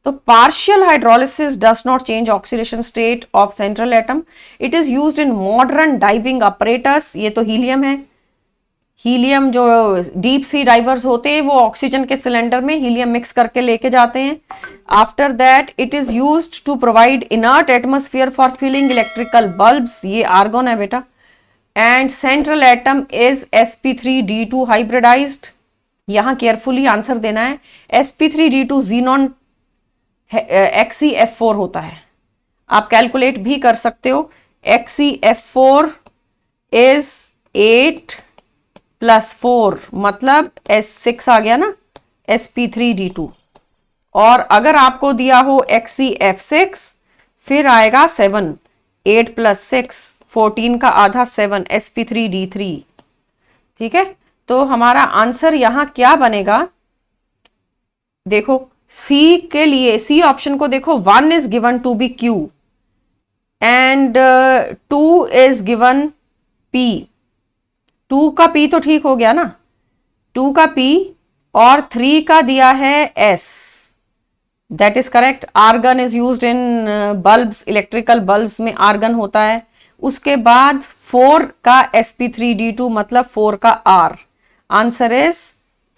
तो partial hydrolysis does not change oxidation state of central atom. It is used in modern diving apparatus. ये तो हीलियम है. हीलियम जो डीप सी डाइवर्स होते हैं वो ऑक्सीजन के सिलेंडर में हीलियम मिक्स करके लेके जाते हैं. After that it is used to provide inert atmosphere for filling electrical bulbs. ये आर्गन है बेटा. And central atom is sp3d2 hybridised. यहां केयरफुली आंसर देना है. sp3d2 जीनॉन XeF4 होता है. आप कैलकुलेट भी कर सकते हो. XeF4 इज 8 + 4 मतलब S6 आ गया ना, sp3d2. और अगर आपको दिया हो XeF6 फिर आएगा 7. 8 + 6 14 का आधा 7 sp3d3. ठीक है. तो हमारा आंसर यहां क्या बनेगा? देखो C के लिए, C ऑप्शन को देखो, 1 is given to be Q and 2 is given P. 2 का P तो ठीक हो गया ना, 2 का P और 3 का दिया है S. That is correct. Argon is used in bulbs. Electrical bulbs में आर्गन होता है. उसके बाद 4 का sp3d2 मतलब 4 का r। Answer is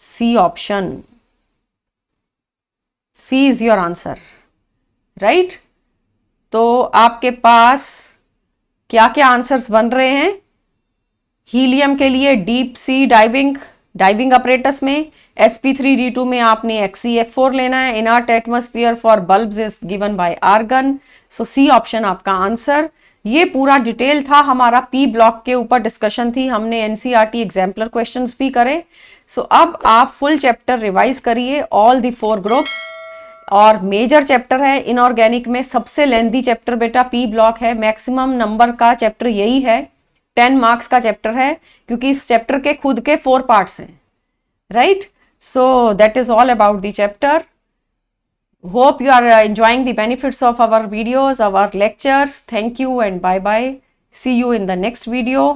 C option. C is your answer, right. तो आपके पास क्या क्या आंसर्स बन रहे हैं? हीलियम के लिए डीप सी डाइविंग अपरेटस में, sp3d2 में आपने XeF4 लेना है। Inert atmosphere for bulbs is given by argon. So C option आपका आंसर। ये पूरा डिटेल था हमारा पी ब्लॉक के ऊपर डिस्कशन थी, हमने एनसीईआरटी एग्जाम्पलर क्वेश्चंस भी करे। सो अब आप फुल चैप्टर रिवाइज करिए, ऑल द 4 ग्रुप्स। और मेजर चैप्टर है इनऑर्गेनिक में, सबसे लेंथी चैप्टर बेटा पी ब्लॉक है, मैक्सिमम नंबर का चैप्टर यही है, 10 मार्क्स का चैप्टर है, क्योंकि इस चैप्टर के खुद के 4 पार्ट्स हैं, right. So that is all about the chapter. Hope you are enjoying the benefits of our videos, our lectures. Thank you and bye bye. See you in the next video.